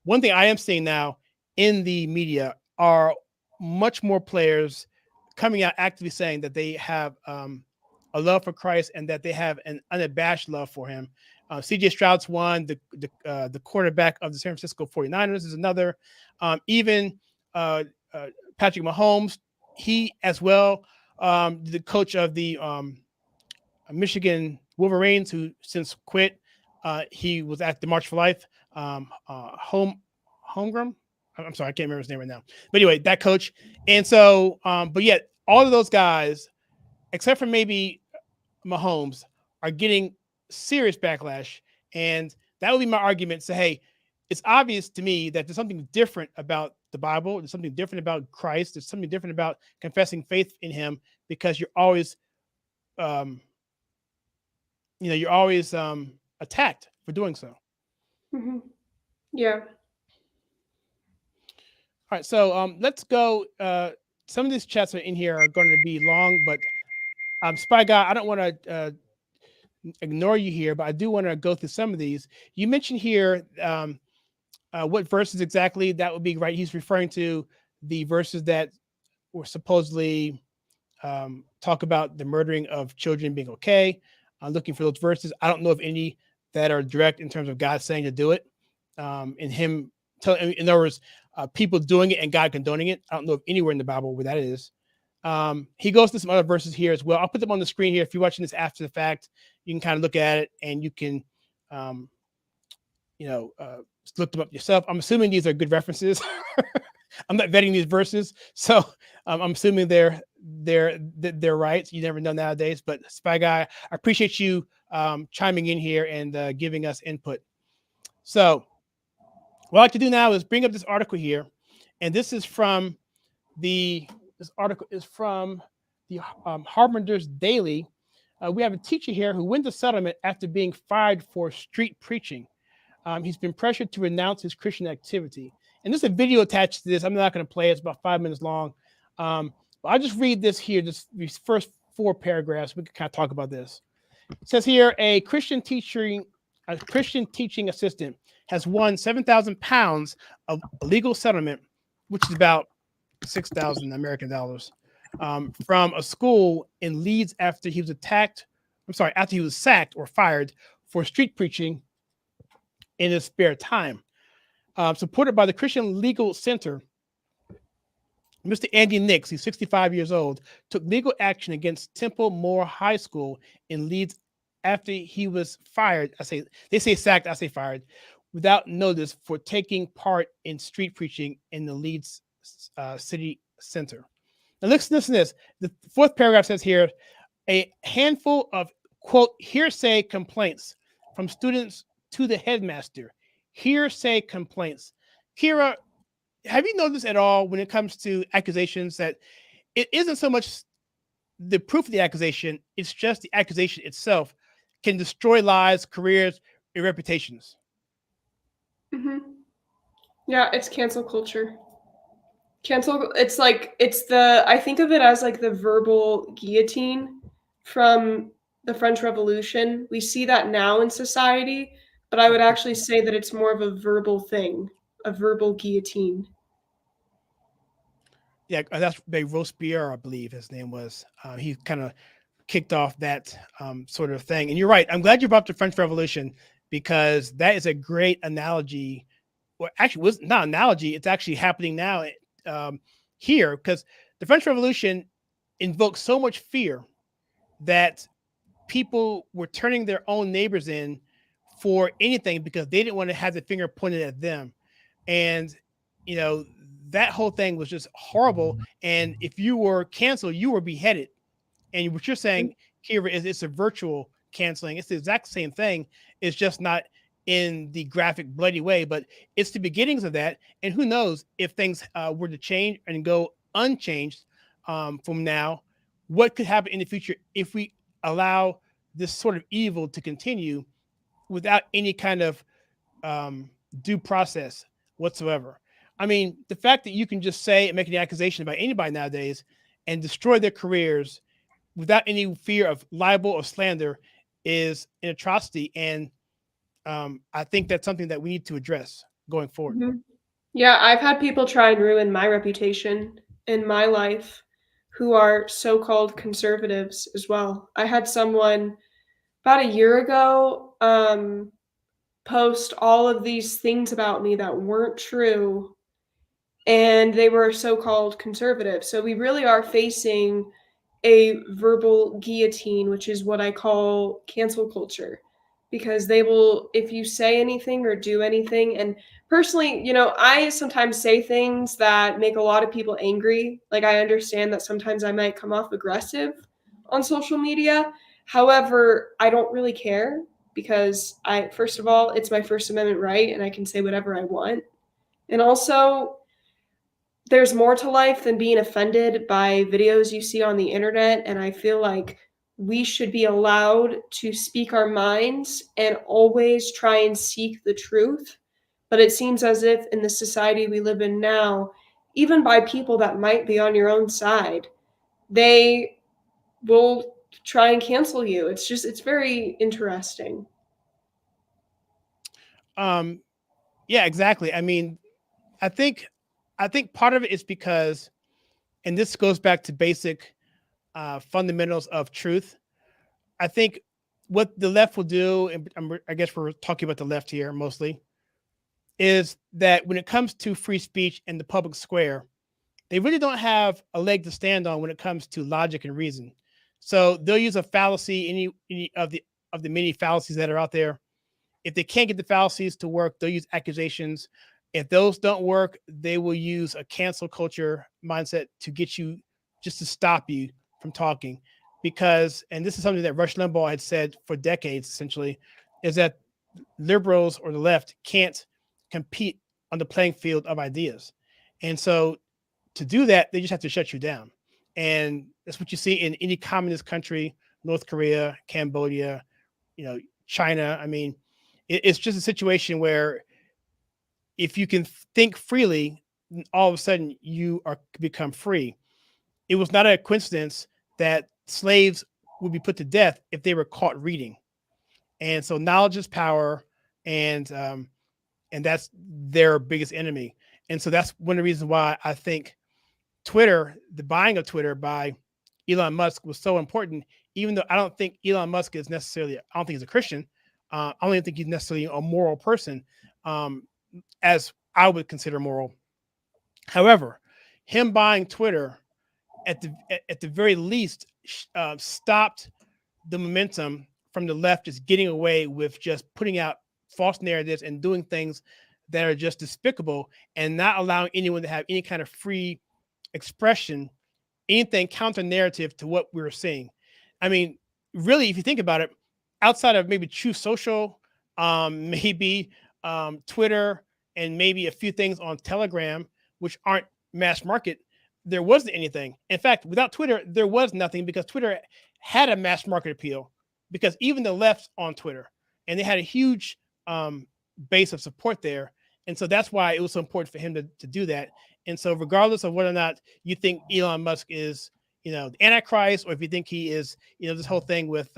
one thing I am seeing now in the media are much more players coming out actively saying that they have a love for Christ and that they have an unabashed love for him. C.J. Stroud's one, the quarterback of the San Francisco 49ers is another. Even Patrick Mahomes, he as well, the coach of the Michigan Wolverines, who since quit. He was at the March for Life. Holmgren, I'm sorry, I can't remember his name right now. But anyway, that coach. And so, but yet all of those guys, except for maybe Mahomes, are getting serious backlash. And that would be my argument. Say, hey, it's obvious to me that there's something different about the Bible. There's something different about Christ. There's something different about confessing faith in him, because you're always, you're always attacked for doing so. Mm-hmm. Yeah. All right, so let's go. Some of these chats are in here are going to be long, but Spy Guy, I don't want to ignore you here, but I do want to go through some of these. You mentioned here what verses exactly that would be, right? He's referring to the verses that were supposedly talk about the murdering of children being okay. I'm looking for those verses. I don't know of any that are direct in terms of God saying to do it. In other words, people doing it and God condoning it. I don't know of anywhere in the Bible where that is. He goes to some other verses here as well. I'll put them on the screen here. If you're watching this after the fact, you can kind of look at it and you can, look them up yourself. I'm assuming these are good references. I'm not vetting these verses, so I'm assuming they're right. You never know nowadays. But Spy Guy, I appreciate you chiming in here and giving us input. So what I'd like to do now is bring up this article here, and this article is from the Harbinger Daily. We have a teacher here who wins a settlement after being fired for street preaching. He's been pressured to renounce his Christian activity. And there's a video attached to this. I'm not going to play it. It's about 5 minutes long. But I'll just read this here, these first 4 paragraphs. We can kind of talk about this. It says here, a Christian teaching assistant has won 7,000 pounds of legal settlement, which is about 6,000 American dollars, from a school in Leeds after he was sacked or fired for street preaching in his spare time. Supported by the Christian Legal Center, Mr. Andy Nix, he's 65 years old, took legal action against Temple Moore High School in Leeds after he was fired. They say sacked, I say fired, without notice for taking part in street preaching in the Leeds city center. Now listen to this. The 4th paragraph says here, a handful of, quote, hearsay complaints from students to the headmaster. Hearsay complaints. Kira, have you noticed at all when it comes to accusations that it isn't so much the proof of the accusation, it's just the accusation itself can destroy lives, careers, and reputations? Mm-hmm. Yeah, it's cancel culture. I think of it as like the verbal guillotine from the French Revolution. We see that now in society, but I would actually say that it's more of a verbal thing, a verbal guillotine. Yeah, that's Robespierre, I believe his name was. He kind of kicked off that sort of thing. And you're right. I'm glad you brought up the French Revolution, because that is a great analogy. Well, actually, it was not an analogy. It's actually happening now here, because the French Revolution invoked so much fear that people were turning their own neighbors in for anything because they didn't want to have the finger pointed at them. And, that whole thing was just horrible. And if you were canceled, you were beheaded. And what you're saying, Kira, is it's a virtual canceling. It's the exact same thing. It's just not in the graphic, bloody way, but it's the beginnings of that. And who knows if things were to change and go unchanged from now, what could happen in the future if we allow this sort of evil to continue without any kind of due process whatsoever. I mean, the fact that you can just say and make an accusation about anybody nowadays and destroy their careers without any fear of libel or slander is an atrocity. And I think that's something that we need to address going forward. Mm-hmm. Yeah, I've had people try and ruin my reputation in my life who are so-called conservatives as well. I had someone about a year ago post all of these things about me that weren't true, and they were so-called conservative. So we really are facing a verbal guillotine, which is what I call cancel culture. because they will, if you say anything or do anything. And personally, I sometimes say things that make a lot of people angry. Like, I understand that sometimes I might come off aggressive on social media. However, I don't really care, because first of all, it's my First Amendment right, and I can say whatever I want. And also, there's more to life than being offended by videos you see on the internet. And I feel like we should be allowed to speak our minds and always try and seek the truth. But it seems as if in the society we live in now, even by people that might be on your own side, they will try and cancel you. It's very interesting. Yeah, exactly. I mean, I think part of it is because, and this goes back to basic fundamentals of truth. I think what the left will do, and I guess we're talking about the left here mostly, is that when it comes to free speech and the public square, they really don't have a leg to stand on when it comes to logic and reason. So they'll use a fallacy, any of the many fallacies that are out there. If they can't get the fallacies to work, they'll use accusations. If those don't work, they will use a cancel culture mindset to get you, just to stop you from talking. Because, and this is something that Rush Limbaugh had said for decades, essentially, is that liberals or the left can't compete on the playing field of ideas. And so to do that, they just have to shut you down. And that's what you see in any communist country, North Korea, Cambodia, China. I mean, it's just a situation where if you can think freely, all of a sudden you become free. It was not a coincidence that slaves would be put to death if they were caught reading. And so knowledge is power, and that's their biggest enemy. And so that's one of the reasons why I think Twitter, the buying of Twitter by Elon Musk, was so important, even though I don't think Elon Musk is necessarily, I don't think he's a Christian. I don't even think he's necessarily a moral person, as I would consider moral. However, him buying Twitter at the very least stopped the momentum from the left just getting away with just putting out false narratives and doing things that are just despicable, and not allowing anyone to have any kind of free expression, anything counter narrative to what we were seeing. I mean, really, if you think about it, outside of maybe Truth Social, maybe Twitter, and maybe a few things on Telegram, which aren't mass market, there wasn't anything. In fact, without Twitter, there was nothing, because Twitter had a mass market appeal, because even the left's on Twitter, and they had a huge base of support there. And so that's why it was so important for him to do that. And so regardless of whether or not you think Elon Musk is, the Antichrist, or if you think he is, this whole thing with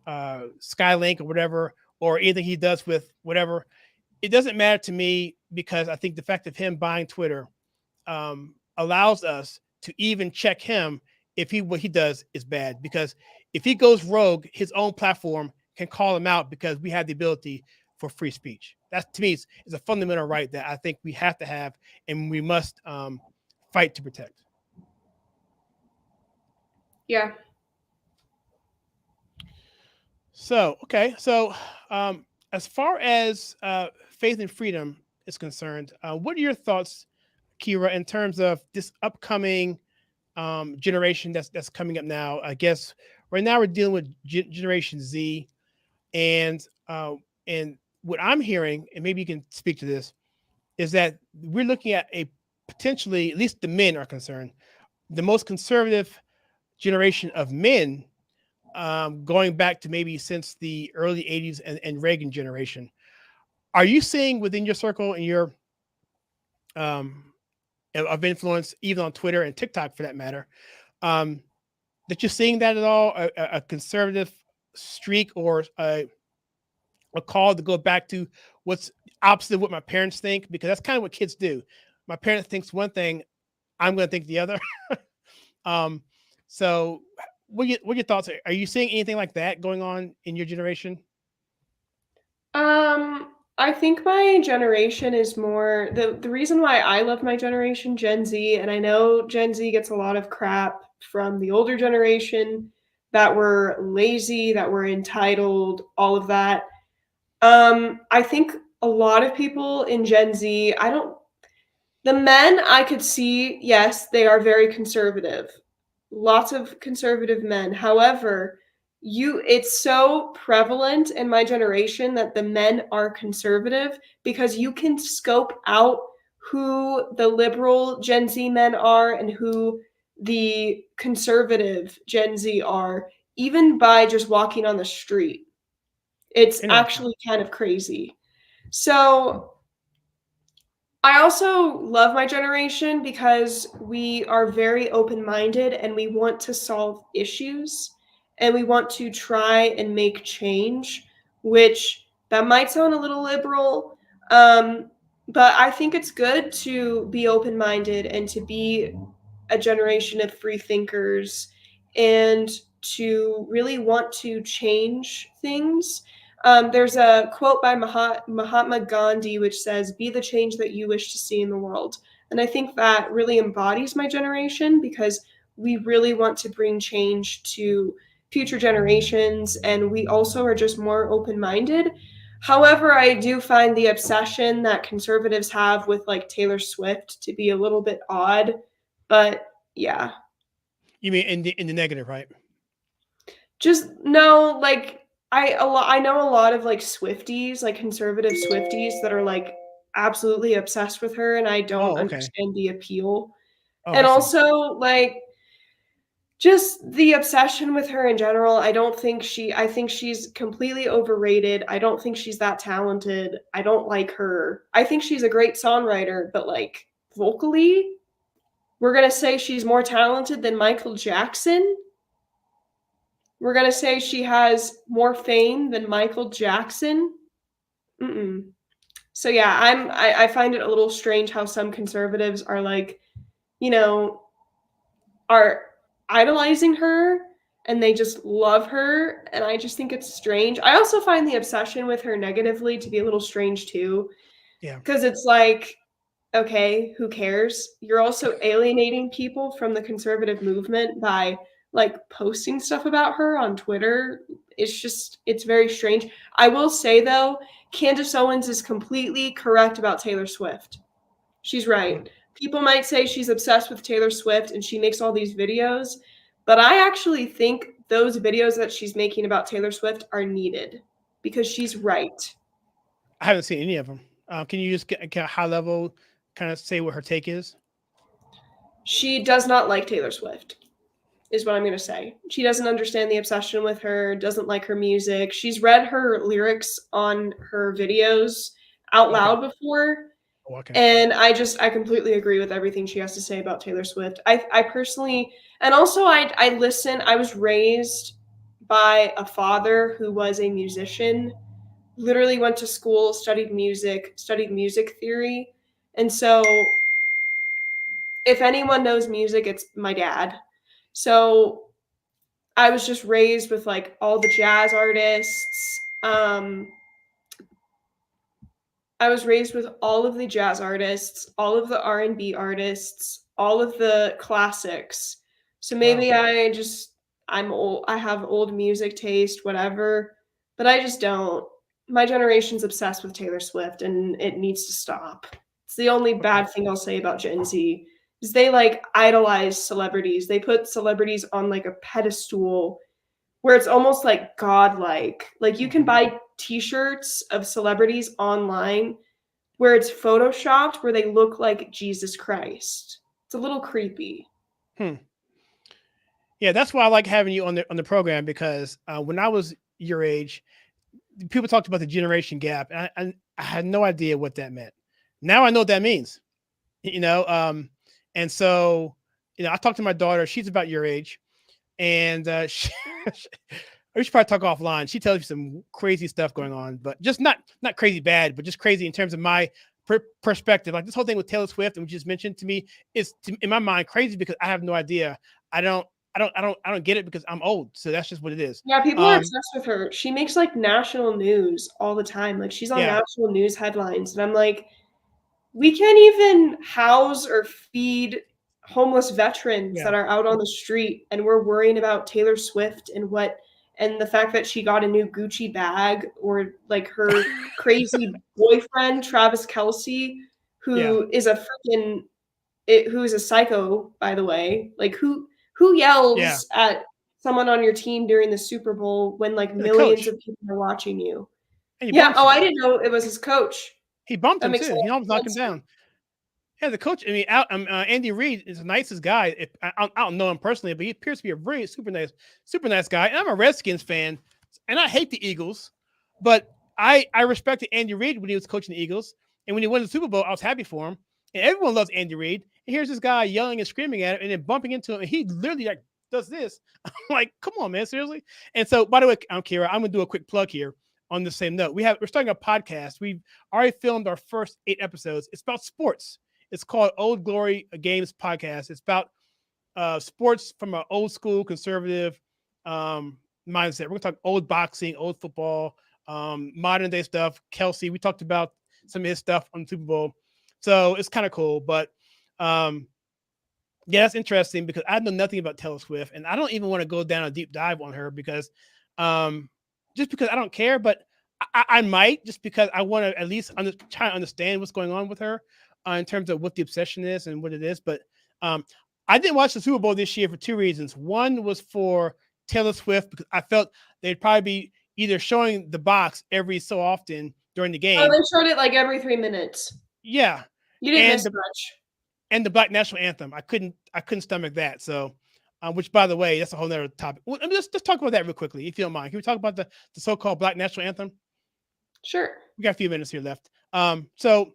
Skylink or whatever, or anything he does with whatever, it doesn't matter to me, because I think the fact of him buying Twitter allows us to even check him if what he does is bad. Because if he goes rogue, his own platform can call him out, because we have the ability for free speech. That, to me, is a fundamental right that I think we have to have, and we must fight to protect. Yeah. So, okay. So as far as faith and freedom is concerned, what are your thoughts, Kira, in terms of this upcoming generation that's coming up now? I guess right now we're dealing with Generation Z, and what I'm hearing, and maybe you can speak to this, is that we're looking at a potentially, at least the men are concerned, the most conservative generation of men, going back to maybe since the early 80s and Reagan generation. Are you seeing within your circle and your of influence, even on Twitter and TikTok for that matter, that you're seeing that at all, a conservative streak, or a call to go back to what's opposite of what my parents think? Because that's kind of what kids do. My parents thinks one thing, I'm going to think the other. So what are your thoughts? Are you seeing anything like that going on in your generation? I think my generation is more, the reason why I love my generation, Gen Z, and I know Gen Z gets a lot of crap from the older generation that were lazy, that were entitled, all of that. I think a lot of people in Gen Z, the men I could see, yes, they are very conservative. Lots of conservative men. However, it's so prevalent in my generation that the men are conservative because you can scope out who the liberal Gen Z men are and who the conservative Gen Z are, even by just walking on the street. It's actually kind of crazy. So I also love my generation because we are very open-minded and we want to solve issues and we want to try and make change, which that might sound a little liberal, but I think it's good to be open-minded and to be a generation of free thinkers and to really want to change things. There's a quote by Mahatma Gandhi which says, "Be the change that you wish to see in the world." And I think that really embodies my generation because we really want to bring change to future generations, and we also are just more open-minded. However, I do find the obsession that conservatives have with like Taylor Swift to be a little bit odd, but yeah. You mean in the negative, right? Just no, like I know a lot of like Swifties, like conservative Swifties that are like absolutely obsessed with her, and I don't understand the appeal. And also like just the obsession with her in general. I think she's completely overrated. I don't think she's that talented. I don't like her. I think she's a great songwriter, but like vocally, we're going to say she's more talented than Michael Jackson. We're going to say she has more fame than Michael Jackson. So yeah, I find it a little strange how some conservatives are like, are idolizing her and they just love her. And I just think it's strange. I also find the obsession with her negatively to be a little strange too. Yeah. Because it's like, okay, who cares? You're also alienating people from the conservative movement by like posting stuff about her on Twitter. It's very strange. I will say though, Candace Owens is completely correct about Taylor Swift. She's right. People might say she's obsessed with Taylor Swift and she makes all these videos, but I actually think those videos that she's making about Taylor Swift are needed because she's right. I haven't seen any of them. Can you just get a high level kind of say what her take is? She does not like Taylor Swift, is what I'm going to say. She doesn't understand the obsession with her, doesn't like her music. She's read her lyrics on her videos out loud before. And I completely agree with everything she has to say about Taylor Swift. I personally, and also I listen, I was raised by a father who was a musician, literally went to school, studied music theory. And so if anyone knows music, it's my dad. So I was just raised with like all the jazz artists. I was raised with all of the jazz artists, all of the R&B artists, all of the classics. So maybe I'm old. I have old music taste, whatever, but I just don't. My generation's obsessed with Taylor Swift and it needs to stop. It's the only bad thing I'll say about Gen Z is they like idolize celebrities. They put celebrities on like a pedestal where it's almost like godlike. Like you can buy t-shirts of celebrities online where it's photoshopped where they look like Jesus Christ. It's a little creepy. Yeah, that's why I like having you on the program because when I was your age, people talked about the generation gap, and I had no idea what that meant. Now I know what that means, and so I talked to my daughter. She's about your age, and we should probably talk offline. She tells you some crazy stuff going on, but just not crazy bad, but just crazy in terms of my perspective. Like this whole thing with Taylor Swift, and what you just mentioned to me is in my mind crazy because I have no idea. I don't get it because I'm old. So that's just what it is. Yeah, people are obsessed with her. She makes like national news all the time. Like she's on national news headlines, and I'm like, we can't even house or feed homeless veterans that are out on the street, and we're worrying about Taylor Swift and the fact that she got a new Gucci bag, or like her crazy boyfriend Travis Kelce, who is a psycho, by the way. Like who yells at someone on your team during the Super Bowl when like millions of people are watching you? Yeah. Oh, I didn't know it was his coach. He bumped him too. He almost knocked him down. Yeah, the coach. I mean, Andy Reid is the nicest guy. I don't know him personally, but he appears to be a really super nice guy. And I'm a Redskins fan, and I hate the Eagles, but I respected Andy Reid when he was coaching the Eagles, and when he won the Super Bowl, I was happy for him. And everyone loves Andy Reid. And here's this guy yelling and screaming at him, and then bumping into him, and he literally like does this. I'm like, come on, man, seriously. And so, by the way, Kira, I'm gonna do a quick plug here. On the same note, we're starting a podcast. We've already filmed our first 8 episodes. It's about sports. It's called Old Glory Games Podcast. It's about sports from an old school conservative mindset. We're going to talk old boxing, old football, modern day stuff. Kelce, we talked about some of his stuff on the Super Bowl. So it's kind of cool. But yeah, that's interesting because I know nothing about Taylor Swift. And I don't even want to go down a deep dive on her because just because I don't care. But I might, just because I want to at least try to understand what's going on with her. In terms of what the obsession is and what it is. But I didn't watch the Super Bowl this year for 2 reasons. One was for Taylor Swift, because I felt they'd probably be either showing the box every so often during the game. Oh, they showed it like every 3 minutes. Yeah. You didn't miss much. And the Black National Anthem. I couldn't stomach that. So, which, by the way, that's a whole other topic. Well, let's talk about that real quickly, if you don't mind. Can we talk about the so-called Black National Anthem? Sure. We got a few minutes here left. So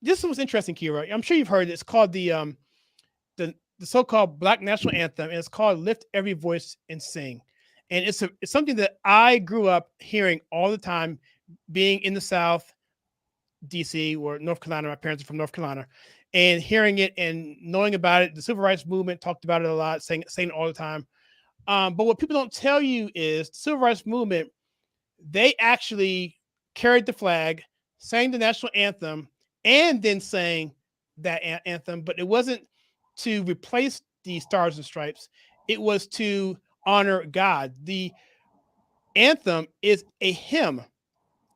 this was interesting, Kira. I'm sure you've heard it. It's called the so-called Black National Anthem, and it's called "Lift Every Voice and Sing." And it's something that I grew up hearing all the time, being in the South, DC or North Carolina. My parents are from North Carolina, and hearing it and knowing about it. The Civil Rights Movement talked about it a lot, saying it all the time. But what people don't tell you is the Civil Rights Movement, they actually carried the flag, sang the national anthem, and then sang that anthem, but it wasn't to replace the Stars and Stripes. It was to honor God. The anthem is a hymn.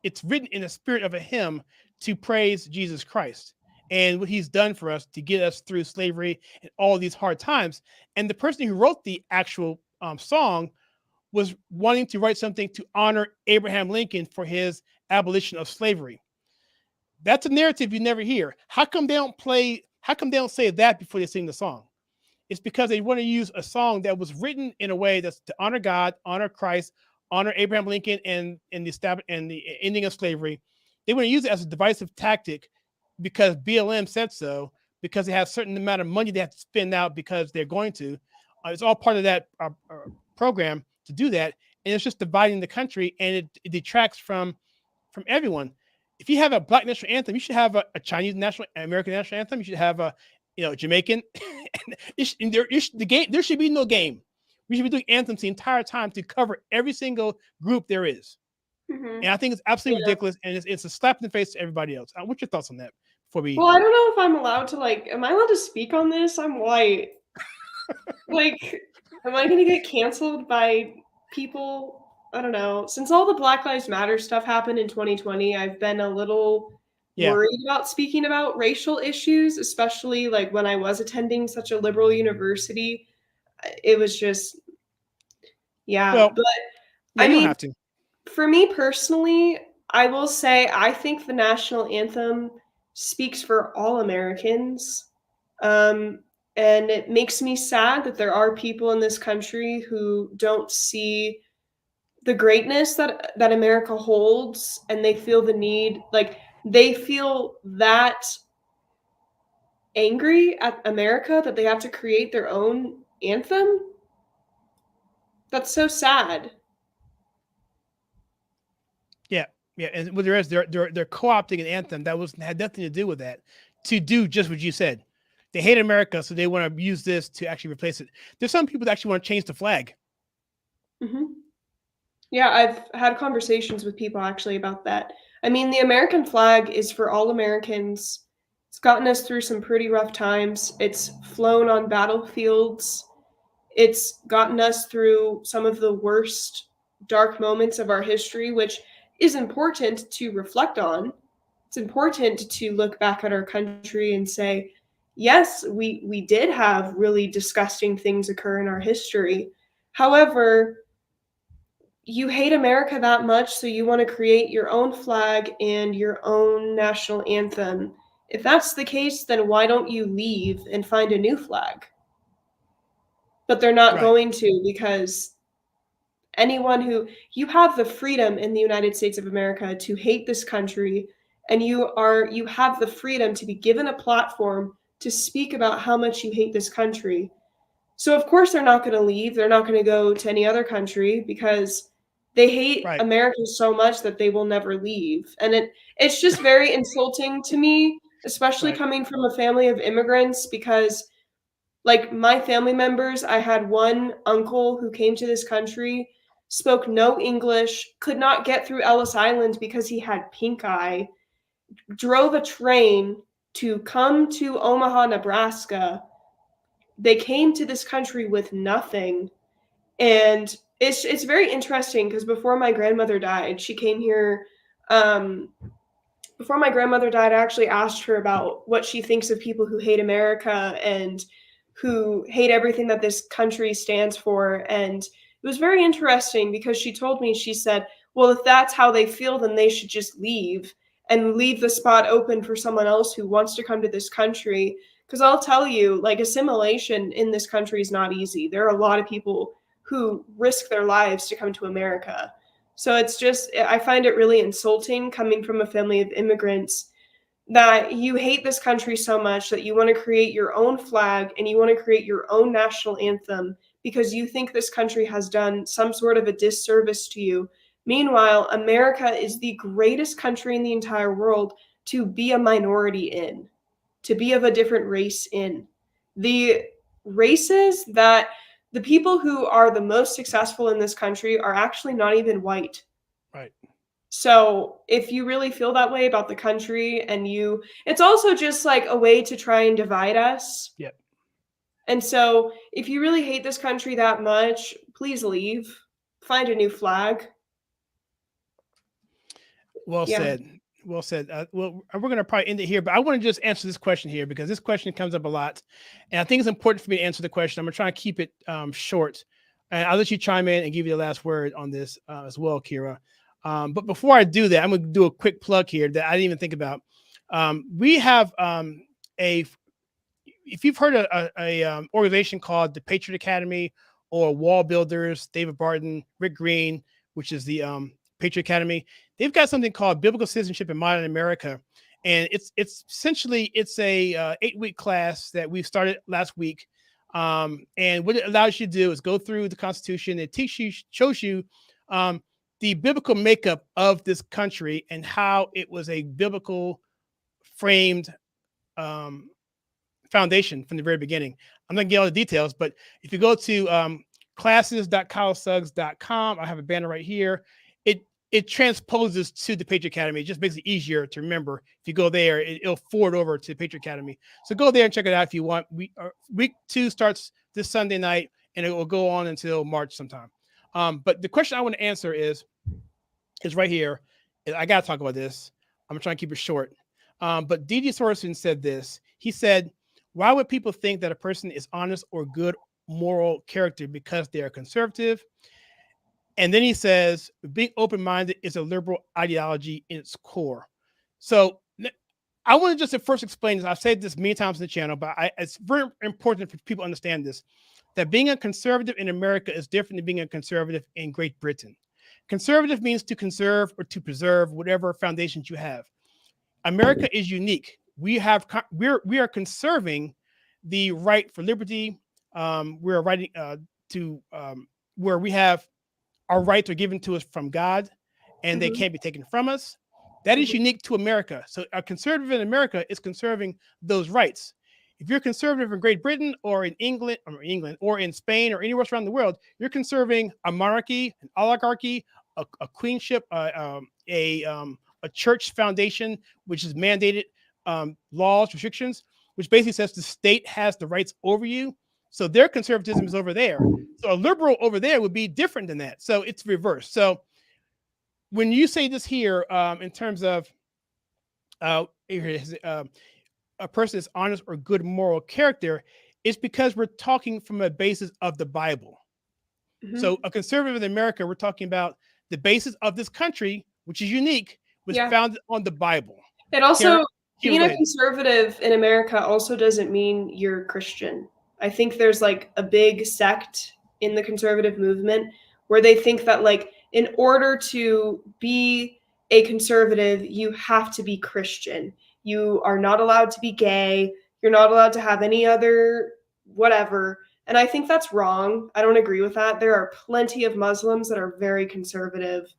It's written in the spirit of a hymn to praise Jesus Christ and what he's done for us to get us through slavery and all these hard times. And the person who wrote the actual song was wanting to write something to honor Abraham Lincoln for his abolition of slavery. That's a narrative you never hear. How come they don't say that before they sing the song? It's because they want to use a song that was written in a way that's to honor God, honor Christ, honor Abraham Lincoln, and the ending of slavery. They want to use it as a divisive tactic because BLM said so, because they have a certain amount of money they have to spend out because they're going to. It's all part of that program to do that, and it's just dividing the country, and it detracts from everyone. If you have a Black national anthem, you should have a Chinese American national anthem. You should have a Jamaican. There should be no game. We should be doing anthems the entire time to cover every single group there is. Mm-hmm. And I think it's absolutely ridiculous, and it's a slap in the face to everybody else. What's your thoughts on that? Well, I don't know if I'm allowed to am I allowed to speak on this? I'm white. Am I going to get canceled by people? I don't know. Since all the Black Lives Matter stuff happened in 2020, I've been a little worried about speaking about racial issues, especially when I was attending such a liberal university. It was just, but I mean, for me personally, I will say I think the national anthem speaks for all Americans. And it makes me sad that there are people in this country who don't see the greatness that America holds, and they feel the need, they feel that angry at America that they have to create their own anthem. That's so sad. Yeah, and what there is, they're co-opting an anthem that had nothing to do with that, to do just what you said. They hate America, so they want to use this to actually replace it. There's some people that actually want to change the flag. Mm-hmm. Yeah, I've had conversations with people actually about that. I mean, the American flag is for all Americans. It's gotten us through some pretty rough times. It's flown on battlefields. It's gotten us through some of the worst dark moments of our history, which is important to reflect on. It's important to look back at our country and say, yes, we did have really disgusting things occur in our history. However, you hate America that much, so you want to create your own flag and your own national anthem. If that's the case, then why don't you leave and find a new flag? But they're not going to, because anyone who, you have the freedom in the United States of America to hate this country, and you have the freedom to be given a platform to speak about how much you hate this country. So of course they're not going to leave. They're not going to go to any other country because they hate America so much that they will never leave. And it's just very insulting to me, especially coming from a family of immigrants, because like my family members, I had one uncle who came to this country, spoke no English, could not get through Ellis Island because he had pink eye, drove a train to come to Omaha, Nebraska. They came to this country with nothing. And it's very interesting because before my grandmother died, she came here. Before my grandmother died, I actually asked her about what she thinks of people who hate America and who hate everything that this country stands for. And it was very interesting because she told me, she said, well, if that's how they feel, then they should just leave and leave the spot open for someone else who wants to come to this country. Because I'll tell you, like, assimilation in this country is not easy. There are a lot of people who risk their lives to come to America. So it's just, I find it really insulting coming from a family of immigrants that you hate this country so much that you want to create your own flag and you want to create your own national anthem because you think this country has done some sort of a disservice to you. Meanwhile, America is the greatest country in the entire world to be a minority in, to be of a different race in. The races that the people who are the most successful in this country are actually not even white. Right. So if you really feel that way about the country and it's also just like a way to try and divide us. Yep. And so if you really hate this country that much, please leave, find a new flag. Well said. Well said. Well, we're going to probably end it here, but I want to just answer this question here because this question comes up a lot. And I think it's important for me to answer the question. I'm going to try and keep it short. And I'll let you chime in and give you the last word on this as well, Kira. But before I do that, I'm going to do a quick plug here that I didn't even think about. We have if you've heard of a organization called the Patriot Academy or Wall Builders, David Barton, Rick Green, which is the Patriot Academy, they've got something called Biblical Citizenship in Modern America. And it's essentially a 8-week class that we started last week. And what it allows you to do is go through the Constitution. It shows you the biblical makeup of this country and how it was a biblical framed foundation from the very beginning. I'm not going to get all the details, but if you go to classes.kyleSuggs.com, I have a banner right here. It transposes to the Patriot Academy. It just makes it easier to remember. If you go there, it'll forward over to the Patriot Academy. So go there and check it out if you want. Week 2 starts this Sunday night, and it will go on until March sometime. But the question I want to answer is right here. I got to talk about this. I'm going to try and keep it short. But D.D. Sorensen said this. He said, why would people think that a person is honest or good moral character because they are conservative? And then he says, being open-minded is a liberal ideology in its core. So I want to just first explain this. I've said this many times on the channel, but it's very important for people to understand this, that being a conservative in America is different than being a conservative in Great Britain. Conservative means to conserve or to preserve whatever foundations you have. America is unique. We are conserving the right for liberty. We're writing where we have our rights are given to us from God, and they can't be taken from us. That is unique to America. So a conservative in America is conserving those rights. If you're conservative in Great Britain or in England or in Spain or anywhere else around the world, you're conserving a monarchy, an oligarchy, a queenship, a church foundation, which is mandated laws, restrictions, which basically says the state has the rights over you. So their conservatism is over there. So a liberal over there would be different than that. So it's reversed. So when you say this here, in terms of a person is honest or good moral character, it's because we're talking from a basis of the Bible. Mhm. So a conservative in America, we're talking about the basis of this country, which is unique, was Yeah. founded on the Bible. It also, Kira, being go a ahead. conservative in America also doesn't mean you're Christian. I think there's like a big sect in the conservative movement where they think that like in order to be a conservative, you have to be Christian. You are not allowed to be gay. You're not allowed to have any other whatever. And I think that's wrong. I don't agree with that. There are plenty of Muslims that are very conservative.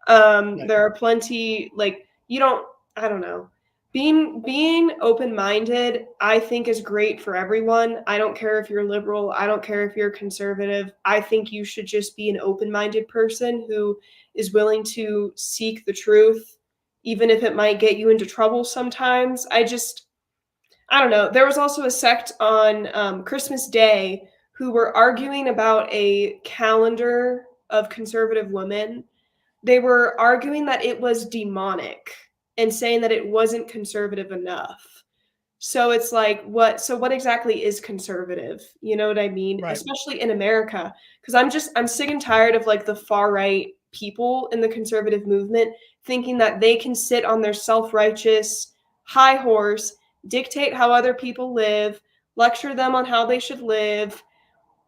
There are plenty, like, you don't, I don't know. Being open-minded, I think, is great for everyone. I don't care if you're liberal. I don't care if you're conservative. I think you should just be an open-minded person who is willing to seek the truth, even if it might get you into trouble sometimes. I don't know. There was also a sect on Christmas Day who were arguing about a calendar of conservative women. They were arguing that it was demonic and saying that it wasn't conservative enough. So it's like, what exactly is conservative? You know what I mean? Right. Especially in America. Because I'm sick and tired of like the far right people in the conservative movement thinking that they can sit on their self-righteous high horse, dictate how other people live, lecture them on how they should live.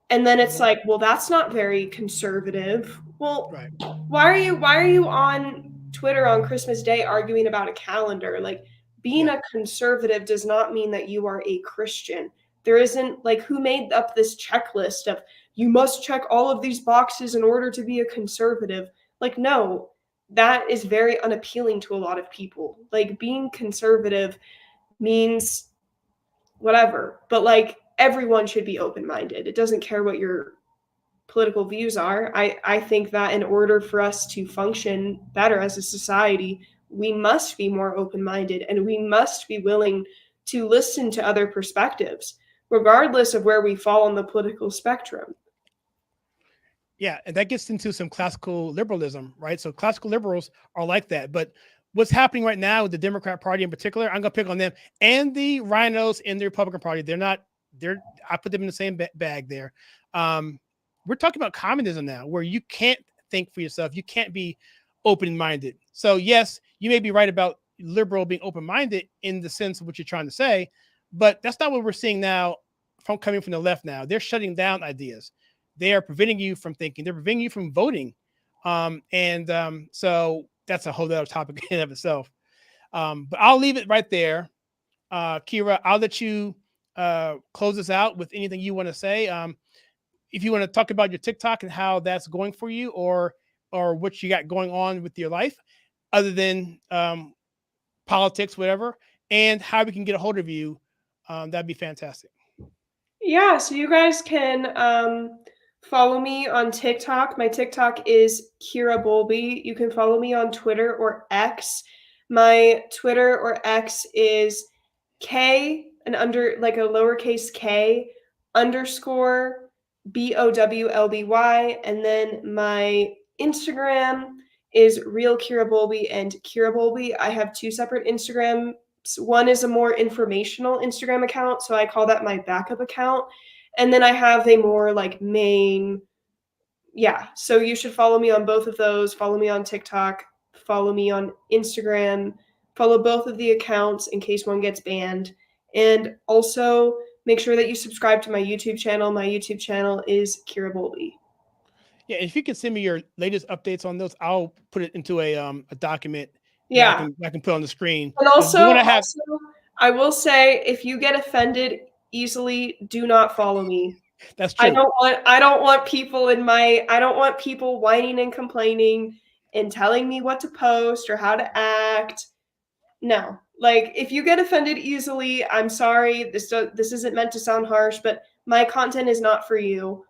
And then it's like, well, that's not very conservative. Well, Right. why are you on Twitter on Christmas Day arguing about a calendar? Like, being a conservative does not mean that you are a Christian. There isn't, like, who made up this checklist of you must check all of these boxes in order to be a conservative? Like, no, that is very unappealing to a lot of people. Like, being conservative means whatever, but like everyone should be open-minded. It doesn't care what your political views are. I think that in order for us to function better as a society, we must be more open-minded and we must be willing to listen to other perspectives, regardless of where we fall on the political spectrum. Yeah, and that gets into some classical liberalism, right? So classical liberals are like that. But what's happening right now with the Democrat Party in particular, I'm going to pick on them, and the rhinos in the Republican Party. I put them in the same bag there. We're talking about communism now, where you can't think for yourself. You can't be open-minded. So yes, you may be right about liberal being open-minded in the sense of what you're trying to say, but that's not what we're seeing now coming from the left now. They're shutting down ideas. They are preventing you from thinking. They're preventing you from voting. So that's a whole other topic in and of itself. But I'll leave it right there. Kira, I'll let you close us out with anything you want to say. If you want to talk about your TikTok and how that's going for you, or what you got going on with your life, other than politics, whatever, and how we can get a hold of you, that'd be fantastic. Yeah, so you guys can follow me on TikTok. My TikTok is Kira Bowlby. You can follow me on Twitter or X. My Twitter or X is K and under like a lowercase K _ BOWLBY, and then my Instagram is Real Kira Bowlby and Kira Bowlby. I have two separate Instagrams. One is a more informational Instagram account, so I call that my backup account. And then I have a more like main, so you should follow me on both of those. Follow me on TikTok, follow me on Instagram, follow both of the accounts in case one gets banned. And also make sure that you subscribe to my YouTube channel. My YouTube channel is Kira Bowlby. Yeah, if you can send me your latest updates on those, I'll put it into a document. Yeah, I can put on the screen. And also, I will say, if you get offended easily, do not follow me. That's true. I don't want people whining and complaining and telling me what to post or how to act. No. Like, if you get offended easily, I'm sorry. This isn't meant to sound harsh, but my content is not for you.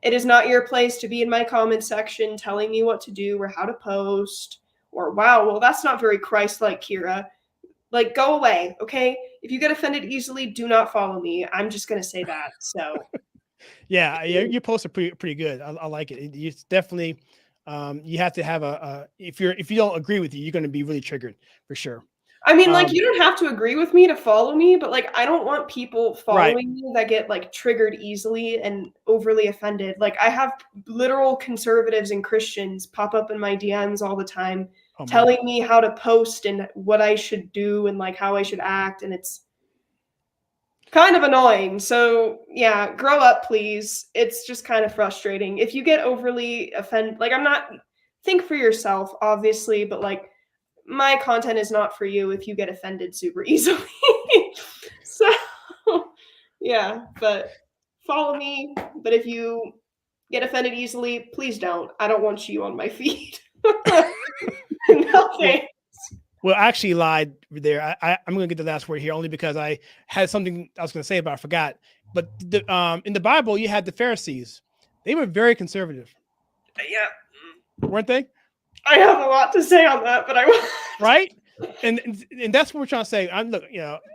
It is not your place to be in my comment section telling me what to do or how to post or, wow, well, that's not very Christ-like, Kira. Like, go away, okay? If you get offended easily, do not follow me. I'm just gonna say that. So Yeah, your posts are pretty good. I like it. It's definitely you have to have if you don't agree with you're going to be really triggered for sure. I mean, like, you don't have to agree with me to follow me, but like, I don't want people following me that get like triggered easily and overly offended. Like, I have literal conservatives and Christians pop up in my DMs all the time, telling me how to post and what I should do and like how I should act, and it's kind of annoying. So yeah, grow up, please. It's just kind of frustrating. If you get overly offended, like, think for yourself, obviously, but like, my content is not for you if you get offended super easily. So yeah, but follow me. But if you get offended easily, please don't. I don't want you on my feed. No thanks. Well, I actually lied there. I'm going to get the last word here only because I had something I was going to say, but I forgot. But in the Bible, you had the Pharisees. They were very conservative. Yeah. Weren't they? I have a lot to say on that, but I will. Right? And that's what we're trying to say. I'm not everyone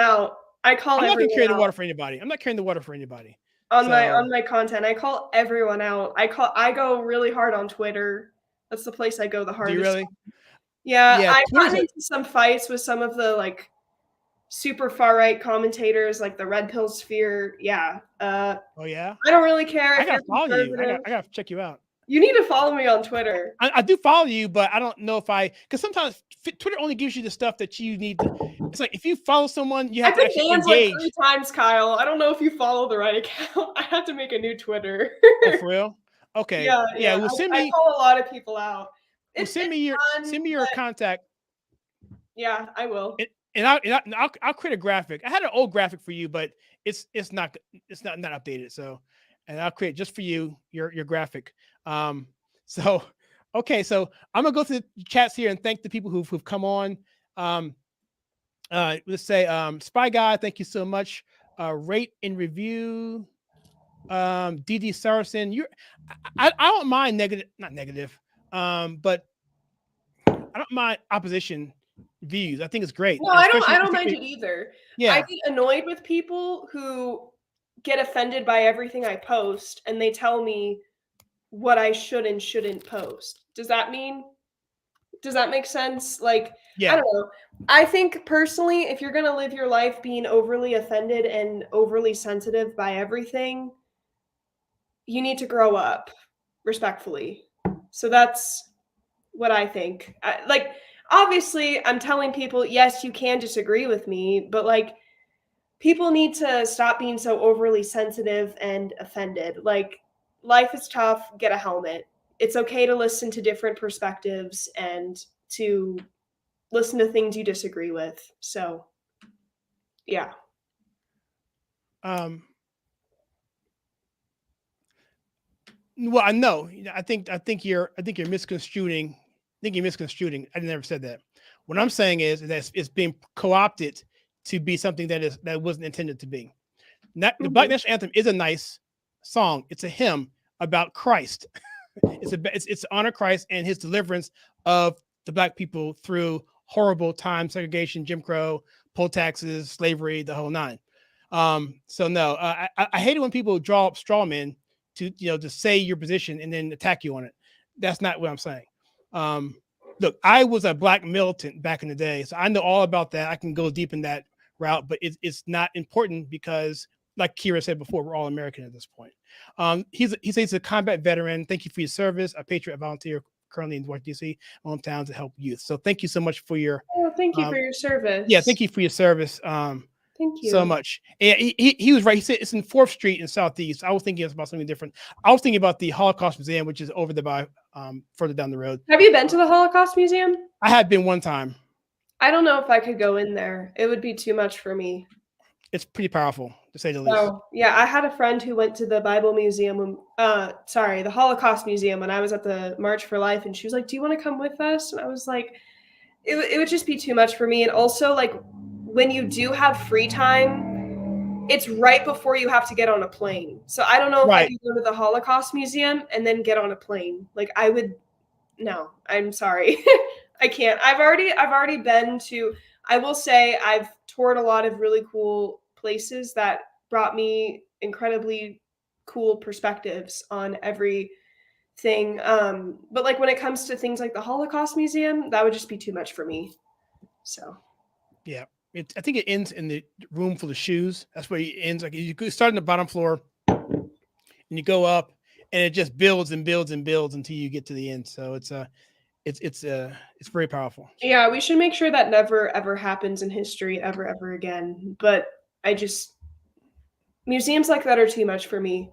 out. I'm not going to carry the water for anybody. I'm not carrying the water for anybody. On my content, I call everyone out. I go really hard on Twitter. That's the place I go the hardest. Do you really? Yeah, I've gotten into some fights with some of the like super far right commentators, like the Red Pill Sphere. Yeah. Oh yeah. I don't really care. I gotta follow you. I gotta check you out. You need to follow me on Twitter. I do follow you, but I don't know if because sometimes Twitter only gives you the stuff that you need. It's like if you follow someone, you have to actually engage. Like 3 times, Kyle. I don't know if you follow the right account. I have to make a new Twitter. Oh, for real? Okay. Yeah. Well, I call a lot of people out. Send me your contact. Yeah, I will. And I'll create a graphic. I had an old graphic for you, but it's not updated. So, and I'll create just for you your graphic. So I'm gonna go through the chats here and thank the people who've come on. Let's say Spy Guy, thank you so much. Rate and review. DD Saracen, I don't mind not negative, but I don't mind opposition views. I think it's great. No, I don't mind it either. Yeah. I get annoyed with people who get offended by everything I post and they tell me what I should and shouldn't post. Does that make sense? Like, yeah. I don't know. I think personally, if you're going to live your life being overly offended and overly sensitive by everything, you need to grow up respectfully. So that's what I think. Obviously, I'm telling people, yes, you can disagree with me, but like, people need to stop being so overly sensitive and offended. Like, life is tough. Get a helmet. It's okay to listen to different perspectives and to listen to things you disagree with. So, yeah. Well, I know. I think you're misconstruing. I never said that. What I'm saying is that it's being co-opted to be something that wasn't intended to be. The Black National Anthem is a nice song. It's a hymn about Christ. It's to honor Christ and his deliverance of the Black people through horrible times, segregation, Jim Crow, poll taxes, slavery, the whole nine. So no, I hate it when people draw up straw men to say your position and then attack you on it. That's not what I'm saying. Look, I was a Black militant back in the day, so I know all about that. I can go deep in that route, but it's not important because, like Kira said before, we're all American at this point. He says he's a combat veteran. Thank you for your service. A patriot volunteer currently in Washington, D.C., hometown to help youth. So thank you so much for your. Oh, thank you for your service. Yeah, thank you for your service. Thank you so much. And he was right. He said it's in 4th Street in Southeast. I was thinking about something different. I was thinking about the Holocaust Museum, which is over there by further down the road. Have you been to the Holocaust Museum? I had been one time. I don't know if I could go in there. It would be too much for me. It's pretty powerful, to say the least. Oh, yeah. I had a friend who went to the Bible Museum, the Holocaust Museum when I was at the March for Life, and she was like, do you want to come with us? And I was like, it would just be too much for me. And also, like, when you do have free time, it's right before you have to get on a plane. So I don't know if I could go to the Holocaust Museum and then get on a plane. Like, no, I'm sorry. I can't. I've already been to, I will say I've toured a lot of really cool places that brought me incredibly cool perspectives on everything. But like when it comes to things like the Holocaust Museum, that would just be too much for me. So yeah, I think it ends in the room full of shoes. That's where it ends. Like you start on the bottom floor and you go up and it just builds and builds and builds until you get to the end. So it's very powerful. yeah, we should make sure that never ever happens in history ever again. But museums like that are too much for me.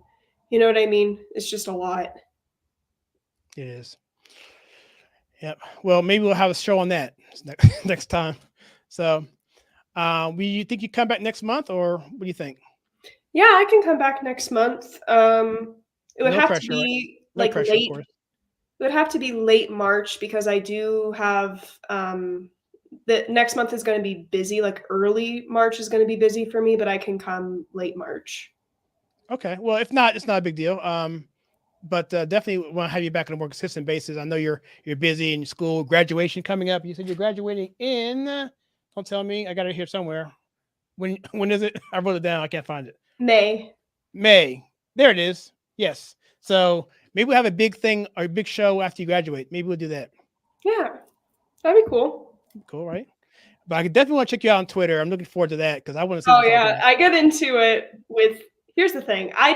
You know what I mean? It's just a lot. It is. Yep. Well, maybe we'll have a show on that next time. So, you think you come back next month, or what do you think? Yeah, I can come back next month. It would No have pressure, to be right? No like pressure, of late. course. It would have to be late March because I do have the next month is going to be busy. Like early March is going to be busy for me, but I can come late March. Okay. Well, if not, it's not a big deal. But definitely want to have you back on a more consistent basis. I know you're busy in school, graduation coming up. You said you're graduating in. Don't tell me. I got it here somewhere. When is it? I wrote it down. I can't find it. May. There it is. Yes. So maybe we'll have a big thing or a big show after you graduate. Maybe we'll do that. Yeah, that'd be cool. Cool, right? But I definitely want to check you out on Twitter. I'm looking forward to that because I want to see. Oh yeah, I get into it with. Here's the thing. I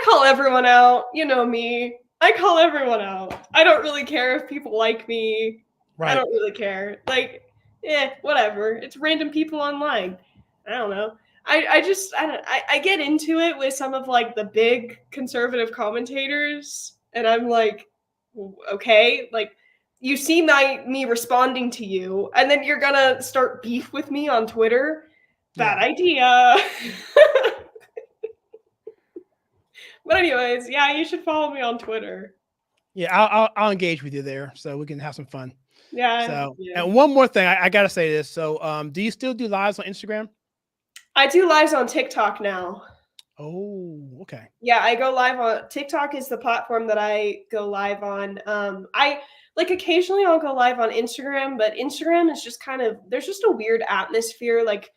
call everyone out. You know me. I call everyone out. I don't really care if people like me. Right. I don't really care. Like, whatever. It's random people online. I don't know. I get into it with some of like the big conservative commentators, and I'm like, okay, like you see me responding to you, and then you're gonna start beef with me on Twitter. Bad idea. But anyways, yeah, you should follow me on Twitter. Yeah, I'll engage with you there so we can have some fun. Yeah. So, and one more thing, I gotta say this. So, do you still do lives on Instagram? I do lives on TikTok now. Oh, okay. Yeah, I go live on TikTok is the platform that I go live on. I like occasionally I'll go live on Instagram, but Instagram is just kind of there's just a weird atmosphere. Like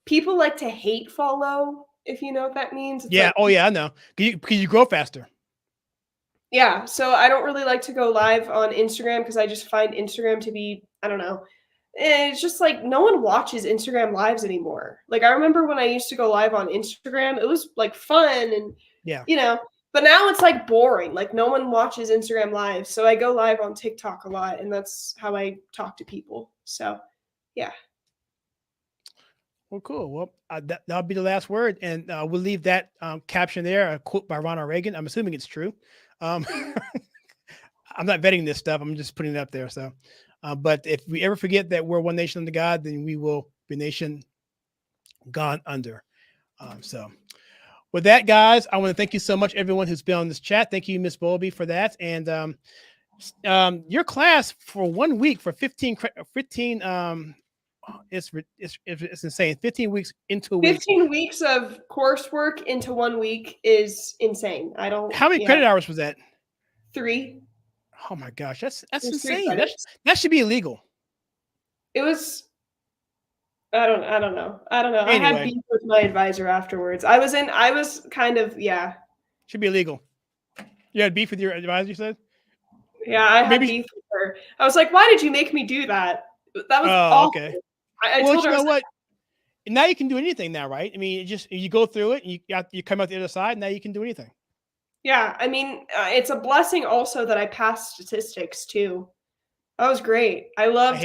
people like to hate follow, if you know what that means. It's yeah. like, Oh, yeah. I know. Because you grow faster. Yeah. So I don't really like to go live on Instagram because I just find Instagram to be, I don't know. It's just like no one watches Instagram lives anymore. Like I remember when I used to go live on Instagram, it was like fun and but now it's like boring. Like no one watches Instagram live. So I go live on TikTok a lot and that's how I talk to people. So yeah. Well, cool. Well, that'll be the last word. And we'll leave that caption there, a quote by Ronald Reagan. I'm assuming it's true. I'm not vetting this stuff. I'm just putting it up there. So, but if we ever forget that we're one nation under God, then we will be a nation gone under. So with that, guys, I want to thank you so much, everyone who's been on this chat. Thank you, Ms. Bowlby, for that. And your class for 1 week for 15, it's insane. 15 weeks into a week. 15 weeks of coursework into 1 week is insane. How many credit hours was that? 3. Oh my gosh, that's insane. That should be illegal. It was. I don't know. Anyway. I had beef with my advisor afterwards. I was kind of Should be illegal. You had beef with your advisor, you said? Yeah, I had beef with her. I was like, why did you make me do that? That was awful. Okay. I told her, you know what? Now you can do anything now, right? I mean, you go through it and you come out the other side. Now you can do anything. Yeah, I mean, it's a blessing also that I passed statistics too. That was great. I loved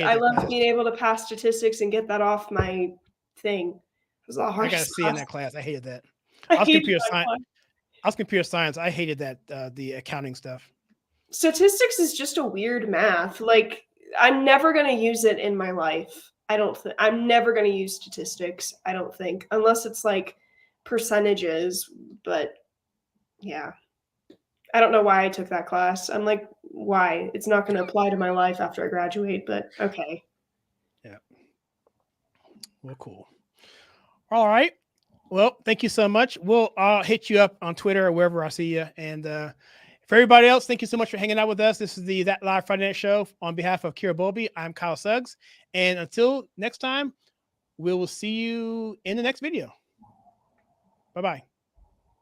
being able to pass statistics and get that off my thing. It was a hard. I got to see in that class. I hated that. I was computer science. I hated that the accounting stuff. Statistics is just a weird math. Like I'm never going to use it in my life. I'm never going to use statistics. I don't think, unless it's like percentages. But yeah, I don't know why I took that class. I'm like, why? It's not going to apply to my life after I graduate. But okay. Yeah. Well, cool. All right. Well, thank you so much. I'll hit you up on Twitter or wherever I see you. And For everybody else, thank you so much for hanging out with us. This is the That Live Friday Night Show. On behalf of Kira Bowlby, I'm Kyle Suggs. And until next time, we will see you in the next video. Bye-bye.